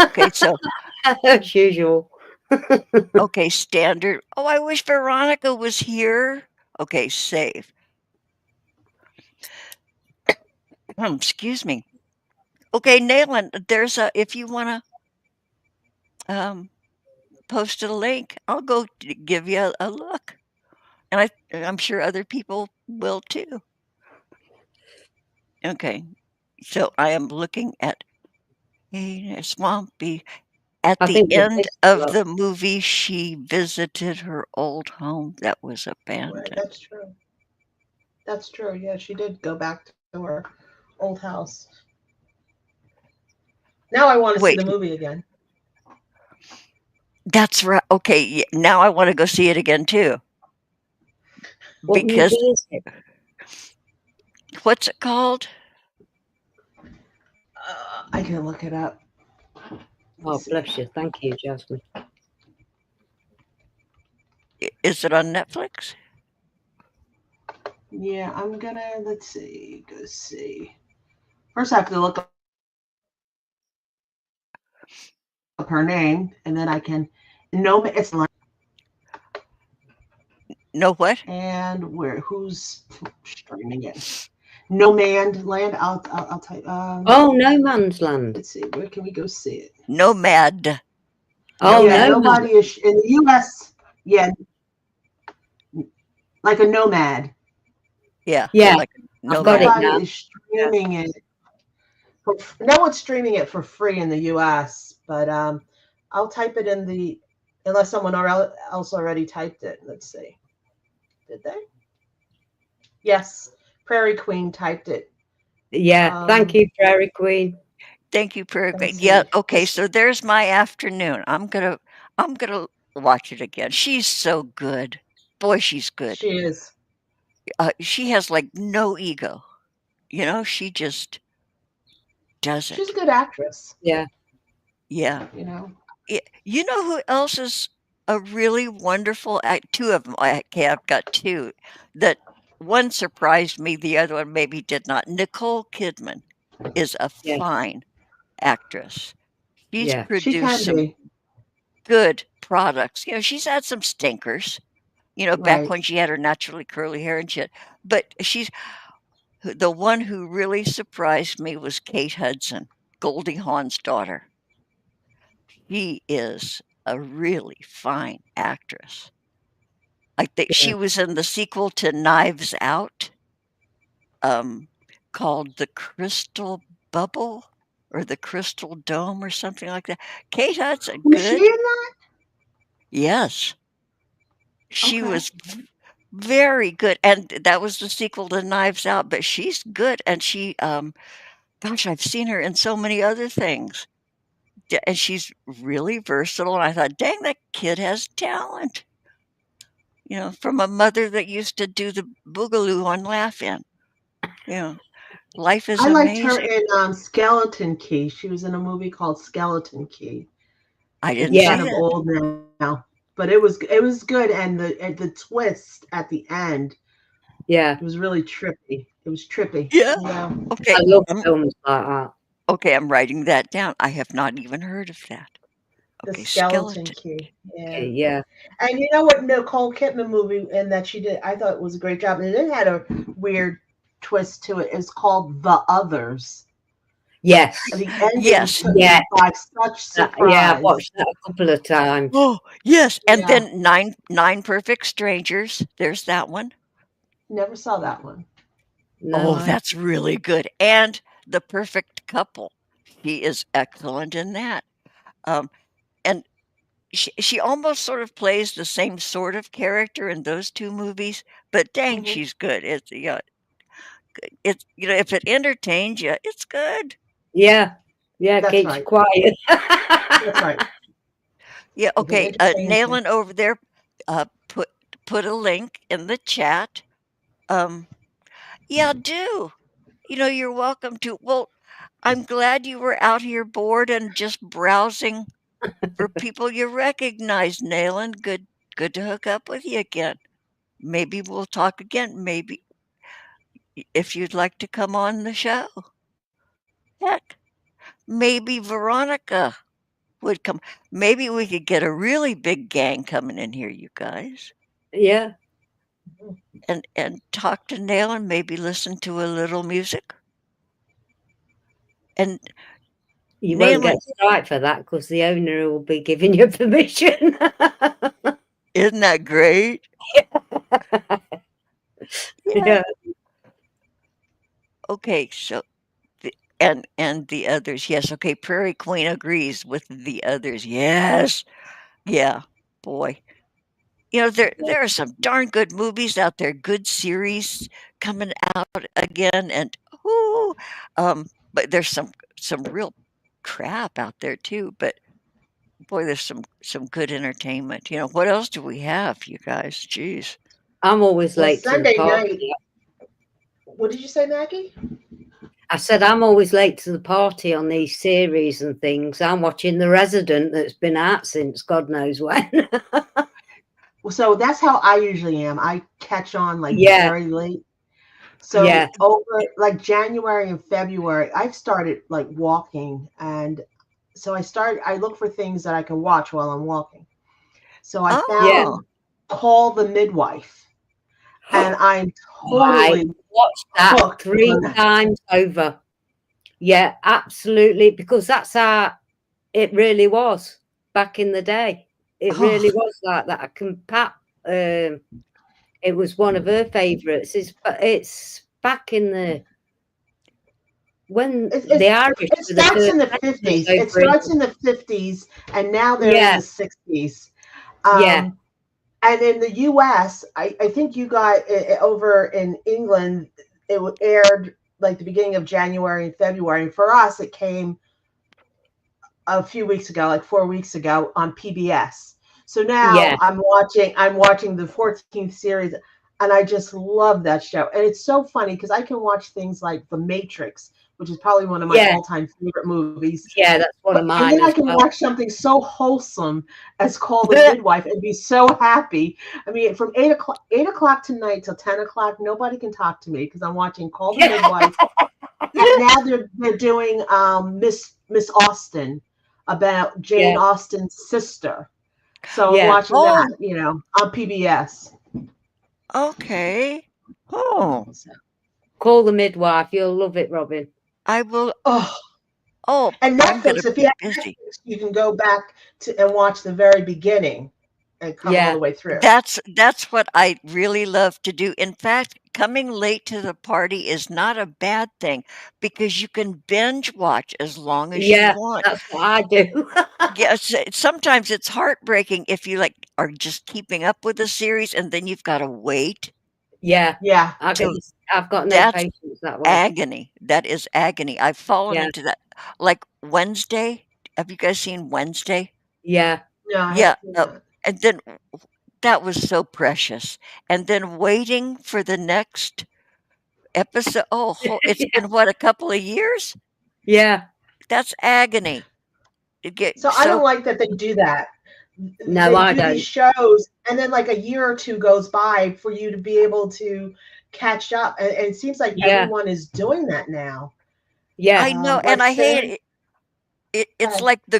Okay, so As usual. okay, standard. Oh, I wish Veronica was here. Okay, save. Excuse me. Okay, Nayland, there's a if you wanna post a link, I'll go give you a look, and I'm sure other people will too. Okay, so I am looking at a Swampy. At I the think the end best of lot. the movie, she visited her old home that was Right, abandoned. that's true. That's true. Yeah, she did go back to her old house. Now I want to see Wait, the movie again. that's right. Okay, now I want to go see it again too. What Because movie is it? what's it called? I can look it up. Oh, bless you. Thank you, Jasmine. Is it on Netflix? Yeah, I'm gonna let's see. Go see. First, I have to look up her name, and then I can. No, it's No what? and who's streaming it? No Man Land. I'll type. Oh, No Man's Land. Let's see. Where can we go see it? Nomad. Oh, yeah, no. nobody is in the U.S. Yeah, like a nomad. Yeah. Yeah, Like I've got it Nobody now. is streaming it. No one's streaming it for free in the U.S. But I'll type it in the unless someone else already typed it. Let's see. Did they? Yes, Prairie Queen typed it. Yeah, thank you, Prairie Queen. Thank you, Prairie Queen. Let's Yeah. see. Okay. So there's my afternoon. I'm gonna watch it again. She's so good. Boy, she's good. She is. She has like no ego. You know, she just does She's a it. good actress. Yeah. Yeah. You know. You know who else is a really wonderful act? Two of them. Okay, I've got two. That one surprised me. The other one maybe did not. Nicole Kidman is a Yeah. fine actress. She's Yeah. She produced can some be. good products. She's had some stinkers. Back Right. when she had her naturally curly hair and shit. But the one who really surprised me was Kate Hudson, Goldie Hawn's daughter. She is a really fine actress. I think Yeah. she was in the sequel to Knives Out, um, called The Crystal Bubble or The Crystal Dome or something like that. Kate Hudson, Was she good. in that? Yes, she Okay. was very good, and that was the sequel to Knives Out, but she's good, and gosh, I've seen her in so many other things. And she's really versatile, and I thought, "Dang, that kid has talent." From a mother that used to do the boogaloo on Laugh-In. You know, life is I liked her amazing. in Skeleton Key. She was in a movie called Skeleton Key. I didn't It's see Yeah. kind of that. old now, but it was good, and the twist at the end, Yeah. it was really trippy. It was trippy. Yeah. Yeah. Okay, I love I'm films like that. I'm writing that down. I have not even heard of that. The Okay, Skeleton skeleton. Key. Yeah. Okay, yeah. And you know what Nicole Kidman movie and that she did, I thought it was a great job. And it had a weird twist to it. It's called The Others. Yes. The ending Yes. took Yeah. me by such surprise. Yeah, I've watched that a couple of times. Oh, yes, and Yeah. then Nine Perfect Strangers, there's that one. Never saw that one. No. Oh, that's really good, and The Perfect Couple. She is excellent in that. And she almost sort of plays the same sort of character in those 2 movies, but dang, Mhm. she's good. If it entertains you, it's good. Yeah. Yeah, That's keeps right. quiet. That's right. Yeah, If it okay, entertains you. Nailing over there, put a link in the chat. Yeah, do. You're welcome to. Well, I'm glad you were out here bored and just browsing for people you recognize, Nailing. Good to hook up with you again. Maybe we'll talk again. Maybe if you'd like to come on the show. Heck, maybe Veronica would come. Maybe we could get a really big gang coming in here, you guys, Yeah. and talk to Nail and maybe listen to a little music. And You won't Nail, get strike for that because the owner will be giving you permission. isn't that great? Yeah. Okay, so and the others, yes. Okay, Prairie Queen agrees with the others. Yes, yeah, boy. There are some darn good movies out there, good series coming out again, and ooh, but there's some real crap out there too. But boy, there's some good entertainment. What else do we have, you guys? Jeez. I'm always Well, late to the Sunday party. night. What did you say, Maggie? I said I'm always late to the party on these series and things. I'm watching The Resident that's been out since God knows when. So that's how I usually am. I catch on like Yeah. very late. So Yeah. over like January and February, I've started like walking, and so I look for things that I can watch while I'm walking. So I Yeah. found Call the Midwife, and I'm I totally watched that hooked 3 on that. times over. Yeah, absolutely. Because that's how it really was back in the day. It really was like that. I can Pat. It was one of her favourites. It's back in the when the Irish. It starts in the 50s. It starts in the 50s, and now they're in the 60s. Yeah. And in the U.S., I think you got over in England, it aired like the beginning of January and February. And for us, it came a few weeks ago, like 4 weeks ago on PBS. So now I'm watching the 14th series, and I just love that show. And it's so funny because I can watch things like The Matrix, which is probably one of my Yeah. all-time favorite movies. Yeah, that's one of And mine then I as can well. watch something so wholesome as Call the Midwife and be so happy. I mean, from 8 o'clock tonight till 10 o'clock, nobody can talk to me because I'm watching Call the Midwife. And now they're doing Miss Austen, about Jane Yeah. Austen's sister. So I'm Yeah. watching Oh, that, on PBS. okay. Oh, So, Call the Midwife. You'll love it, Robin. I will. oh, Oh, and I'm going Netflix, to if be you have busy. Netflix, you can go back and watch the very beginning and come all Yeah. the way through. That's what I really love to do. In fact, coming late to the party is not a bad thing because you can binge watch as long as you Yeah, want. that's what I do. Yes, sometimes it's heartbreaking if you like are just keeping up with the series and then you've got to wait. Yeah. Yeah. I've To got no that's patience that way. agony. That is agony. I've fallen Yeah. into that. Like Wednesday. Have you guys seen Wednesday? Yeah. No, I Yeah. haven't seen that. And then that was so precious. And then waiting for the next episode. Oh, it's been what, a couple of years? Yeah. That's agony. So I don't like that they do that. No, They I do don't. these shows, and then like a year or two goes by for you to be able to catch up. And it seems like Yeah. everyone is doing that now. Yeah. I know, Like and I hate Sam, it. It's ahead. like the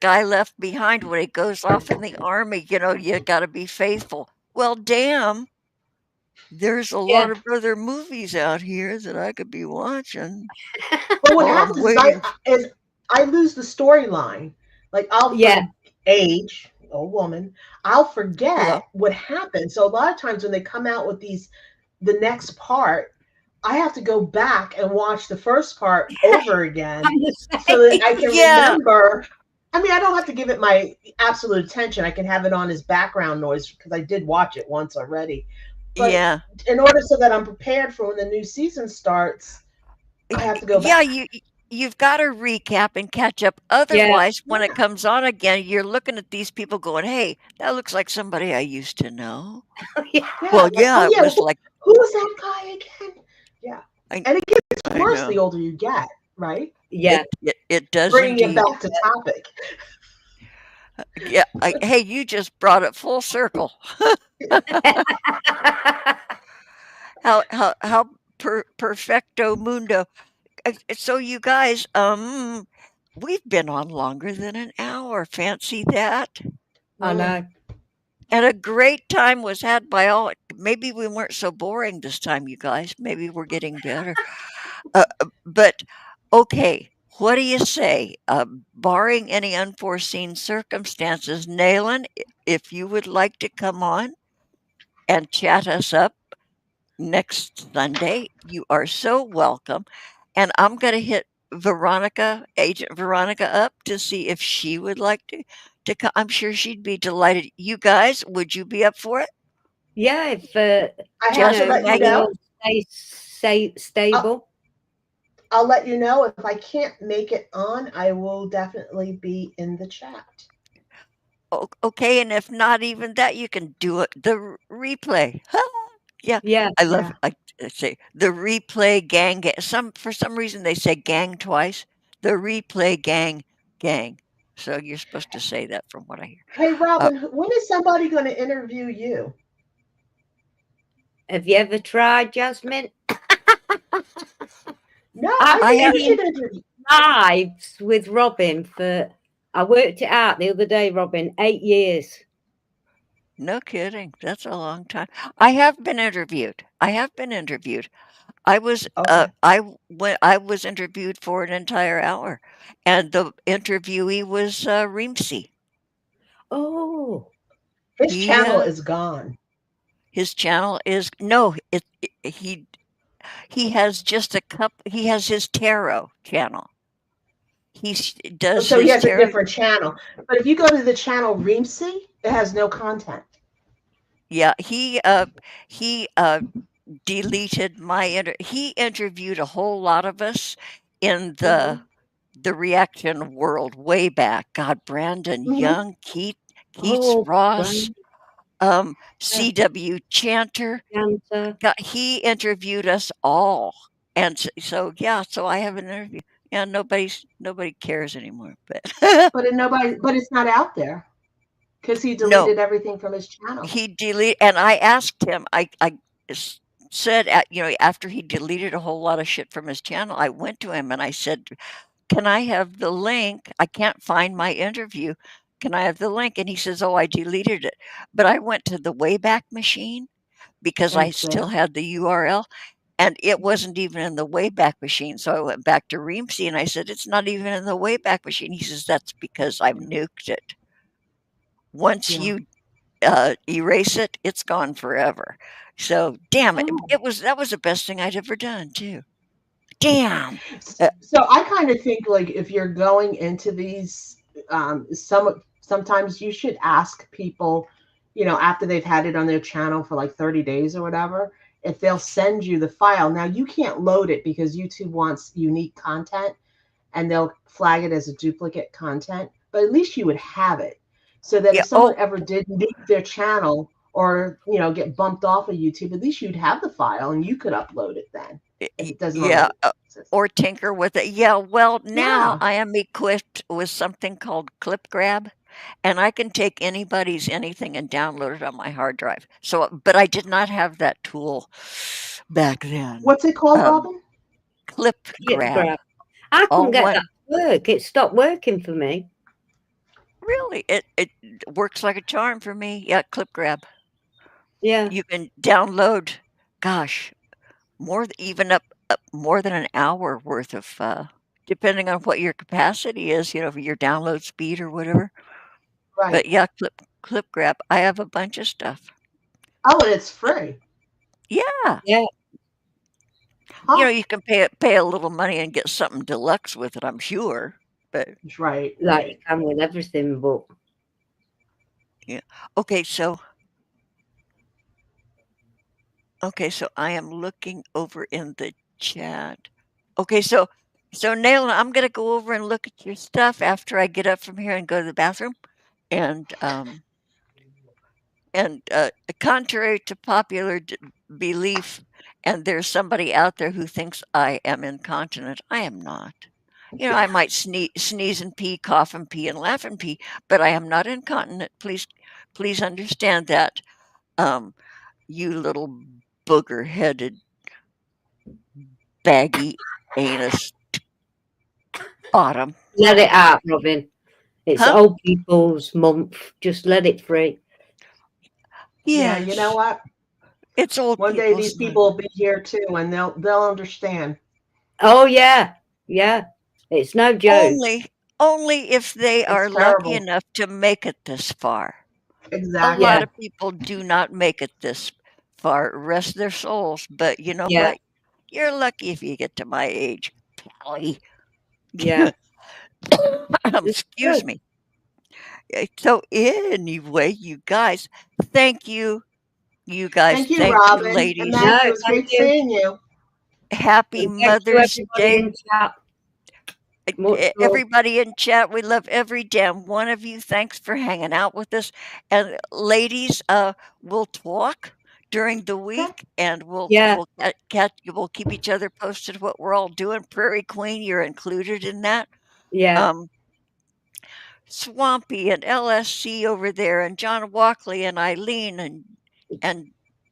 guy left behind when he goes off in the army. You got to be faithful. Well, damn, there's a Yeah. lot of other movies out here that I could be watching But what while I'm happens waiting. is I lose the storyline. Like Yeah. age, old woman, I'll Hello. forget what happened. So a lot of times when they come out with the next part, I have to go back and watch the first part over again I'm the so that I same. can Yeah. remember. I mean, I don't have to give it my absolute attention. I can have it on as background noise because I did watch it once already. But Yeah. in order so that I'm prepared for when the new season starts, I have to go Yeah, back. you've got to recap and catch up. Yeah. Otherwise, when it Yeah. comes on again, you're looking at these people going, "Hey, that looks like somebody I used to know." Yeah. Yeah. Well, Like, yeah, oh it yeah, was like who's that guy again? Yeah. I, And it gets I worse the know older you get, right? Yeah. it does Bringing it indeed. back to topic. Yeah, hey, you just brought it full circle. How perfecto mundo. So you guys, we've been on longer than an hour. Fancy that. I know. And a great time was had by all. Maybe we weren't so boring this time, you guys. Maybe we're getting better. But okay, what do you say? Barring any unforeseen circumstances, Nayland, if you would like to come on and chat us up next Sunday, you are so welcome. And I'm going to hit Agent Veronica up to see if she would like to come. I'm sure she'd be delighted. You guys, would you be up for it? Yeah, if I have Just to let you Maggie? know. stay stable. I'll let you know if I can't make it on. I will definitely be in the chat. Okay, and if not even that, you can do it. The replay. Yeah, Yeah. I love. I say the replay gang. For some reason they say gang twice. The replay gang. So you're supposed to say that, from what I hear. Hey, Robin, when is somebody going to interview you? Have you ever tried, Jasmine? No, I I think have- you should interview. Lives with Robin for, I worked it out the other day, Robin, 8 years. No kidding. That's a long time. I have been interviewed. I was Okay. I was interviewed for an entire hour, and the interviewee was Reemsy. Oh, His He, channel is gone. His channel is no. He has just a cup. He has his tarot channel. Does So he his has a tarot. different channel. But if you go to the channel Reemsy, it has no content. Yeah, he deleted my he interviewed a whole lot of us in the reaction world way back. God, Brandon Mhm. Young, Keats Oh, Ross, C.W. Chanter. Cancer. God, he interviewed us all. And so yeah, so I have an interview. Yeah, nobody cares anymore. But But it's not out there because he no, deleted everything from his channel. he deleted. And I asked him. Said after he deleted a whole lot of shit from his channel, I went to him and I said, "Can I have the link? I can't find my interview. Can I have the link?" And he says, "Oh, I deleted it." But I went to the Wayback Machine because And I it's still there. had the URL, and it wasn't even in the Wayback Machine. So I went back to Reamsy and I said, "It's not even in the Wayback Machine." He says, "That's because I've nuked it. Once Yeah. you erase it, it's gone forever." So damn it, Oh. that was the best thing I'd ever done too. Damn. So I kind of think like if you're going into these, sometimes you should ask people, after they've had it on their channel for like 30 days or whatever, if they'll send you the file. Now you can't load it because YouTube wants unique content and they'll flag it as a duplicate content, but at least you would have it so that Yeah. if someone ever did nuke their channel or, get bumped off of YouTube, at least you'd have the file and you could upload it then if it doesn't Yeah. already exist. Or tinker with it. Yeah, well, now Yeah. I am equipped with something called ClipGrab, and I can take anybody's anything and download it on my hard drive. So, but I did not have that tool back then. What's it called, Um, Robin? ClipGrab. Grab. I All couldn't get one. that to work. It stopped working for me. Really, it works like a charm for me. Yeah, ClipGrab. Yeah. You can download, gosh, even up more than an hour worth of, depending on what your capacity is, for your download speed or whatever. Right. But yeah, ClipGrab. I have a bunch of stuff. Oh, and it's free. Yeah. Yeah. Huh. You can pay a little money and get something deluxe with it, I'm sure. But Right. Like you can with everything, but okay, so I am looking over in the chat. Okay, so Nayland, I'm gonna go over and look at your stuff after I get up from here and go to the bathroom. And contrary to popular belief, and there's somebody out there who thinks I am incontinent, I am not. I might sneeze and pee, cough and pee, and laugh and pee, but I am not incontinent. Please understand that. You little booger-headed, baggy anus bottom. let it out, Robin. It's Huh? old people's month. Just let it free. Yeah, you know Yes, what? it's old One day these people's month. people will be here too, and they'll understand. Oh yeah, yeah. It's no joke. Only if they It's are lucky terrible. enough to make it this far. A Exactly. lot Yeah. of people do not make it this far, rest their souls. But you know Yeah. what? You're lucky if you get to my age, Pally. Yeah. Excuse me. So anyway, you guys, thank you. You guys, Thank you, thank you, Robin. And ladies. No, Maggie, it was thank great you. seeing you. Happy And thank you, Mother's everybody Day. in chat. Much love. Everybody in chat, we love every damn one of you. Thanks for hanging out with us. And ladies, we'll talk during the week, and we'll Yeah. we'll keep each other posted what we're all doing. Prairie Queen, you're included in that. Yeah. Swampy and LSC over there, and John Walkley and Eileen and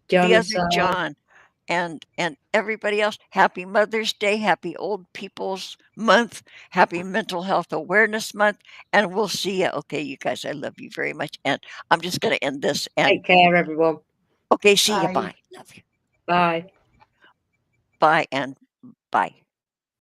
John the other aside. John and everybody else. Happy Mother's Day, happy Old People's Month, happy Mental Health Awareness Month, and we'll see you. Okay, you guys, I love you very much, and I'm just going to end this. And Take care, everyone. okay, see you. Bye. Bye. Love you. Bye. Bye and bye.